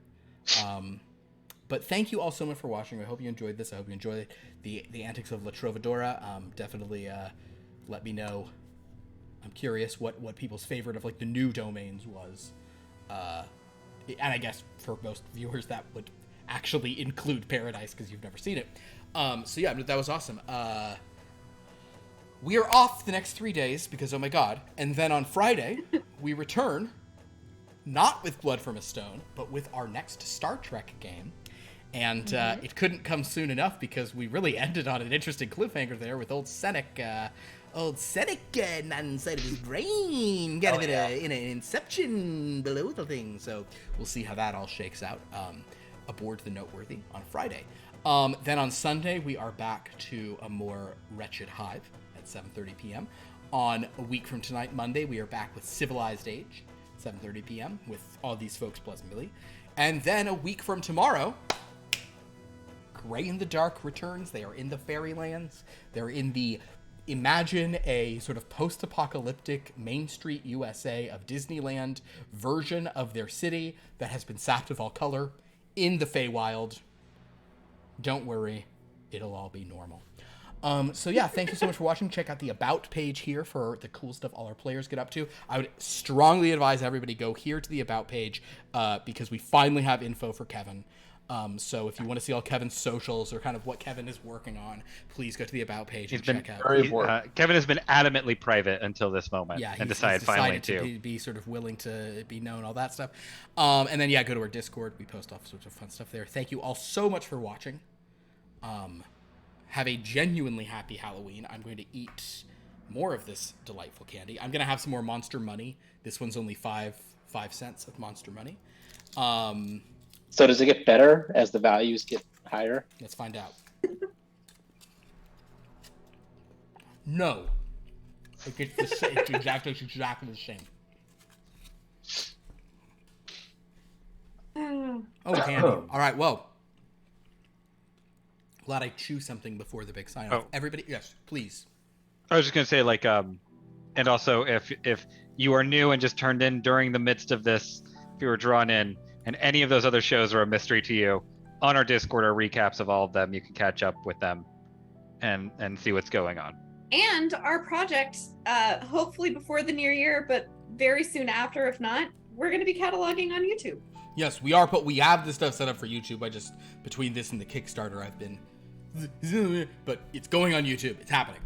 But thank you all so much for watching. I hope you enjoyed this. I hope you enjoyed the antics of La Trovadora. Definitely let me know. I'm curious what people's favorite of like the new domains was. And I guess for most viewers that would actually include Paradise because you've never seen it. So yeah, that was awesome. We are off the next 3 days because, oh my god. And then on Friday, we return, not with Blood from a Stone, but with our next Star Trek game. And it couldn't come soon enough because we really ended on an interesting cliffhanger there with old Senec. Not inside of his brain. Got a bit of an inception below the thing. So we'll see how that all shakes out aboard the Noteworthy on Friday. Then on Sunday, we are back to a more wretched hive at 7:30 p.m. On a week from tonight, Monday, we are back with Civilized Age, 7:30 p.m. with all these folks plus Millie. And then a week from tomorrow, Gray in the Dark returns. They are in the Fairylands. They're in the imagine a sort of post-apocalyptic Main Street USA of Disneyland version of their city that has been sapped of all color in the Feywild. Don't worry, it'll all be normal. So yeah, thank you so much for watching. Check out the About page here for the cool stuff all our players get up to. I would strongly advise everybody go here to the About page because we finally have info for Kevin. So if you want to see all Kevin's socials or kind of what Kevin is working on, please go to the About page and check out. Kevin has been adamantly private until this moment, Yeah, decided finally to be sort of willing to be known, all that stuff. And then go to our Discord. We post all sorts of fun stuff there. Thank you all so much for watching. Have a genuinely happy Halloween. I'm going to eat more of this delightful candy. I'm going to have some more Monster Money. This one's only 5 cents of Monster Money. So does it get better as the values get higher? Let's find out. No. It gets the same. It's exactly the same. Oh, candy. All right, well. Glad I chew something before the big sign-off. Oh. Everybody, yes, please. I was just gonna say, like, and also if you are new and just turned in during the midst of this, if you were drawn in, and any of those other shows are a mystery to you, on our Discord are recaps of all of them. You can catch up with them and see what's going on. And our project, hopefully before the new year, but very soon after, if not, we're going to be cataloging on YouTube. Yes, we are, but we have this stuff set up for YouTube. I just, between this and the Kickstarter, I've been, but it's going on YouTube. It's happening.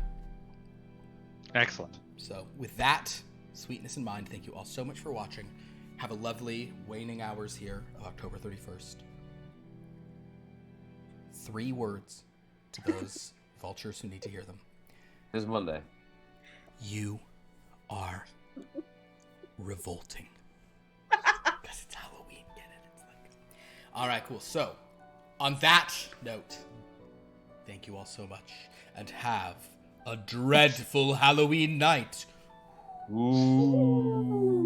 Excellent. So with that sweetness in mind, thank you all so much for watching. Have a lovely waning hours here of October 31st. 3 words to those vultures who need to hear them. It's Monday. You are revolting. Because it's Halloween, get it? It's like... All right, cool. So, on that note, thank you all so much, and have a dreadful Halloween night. Ooh.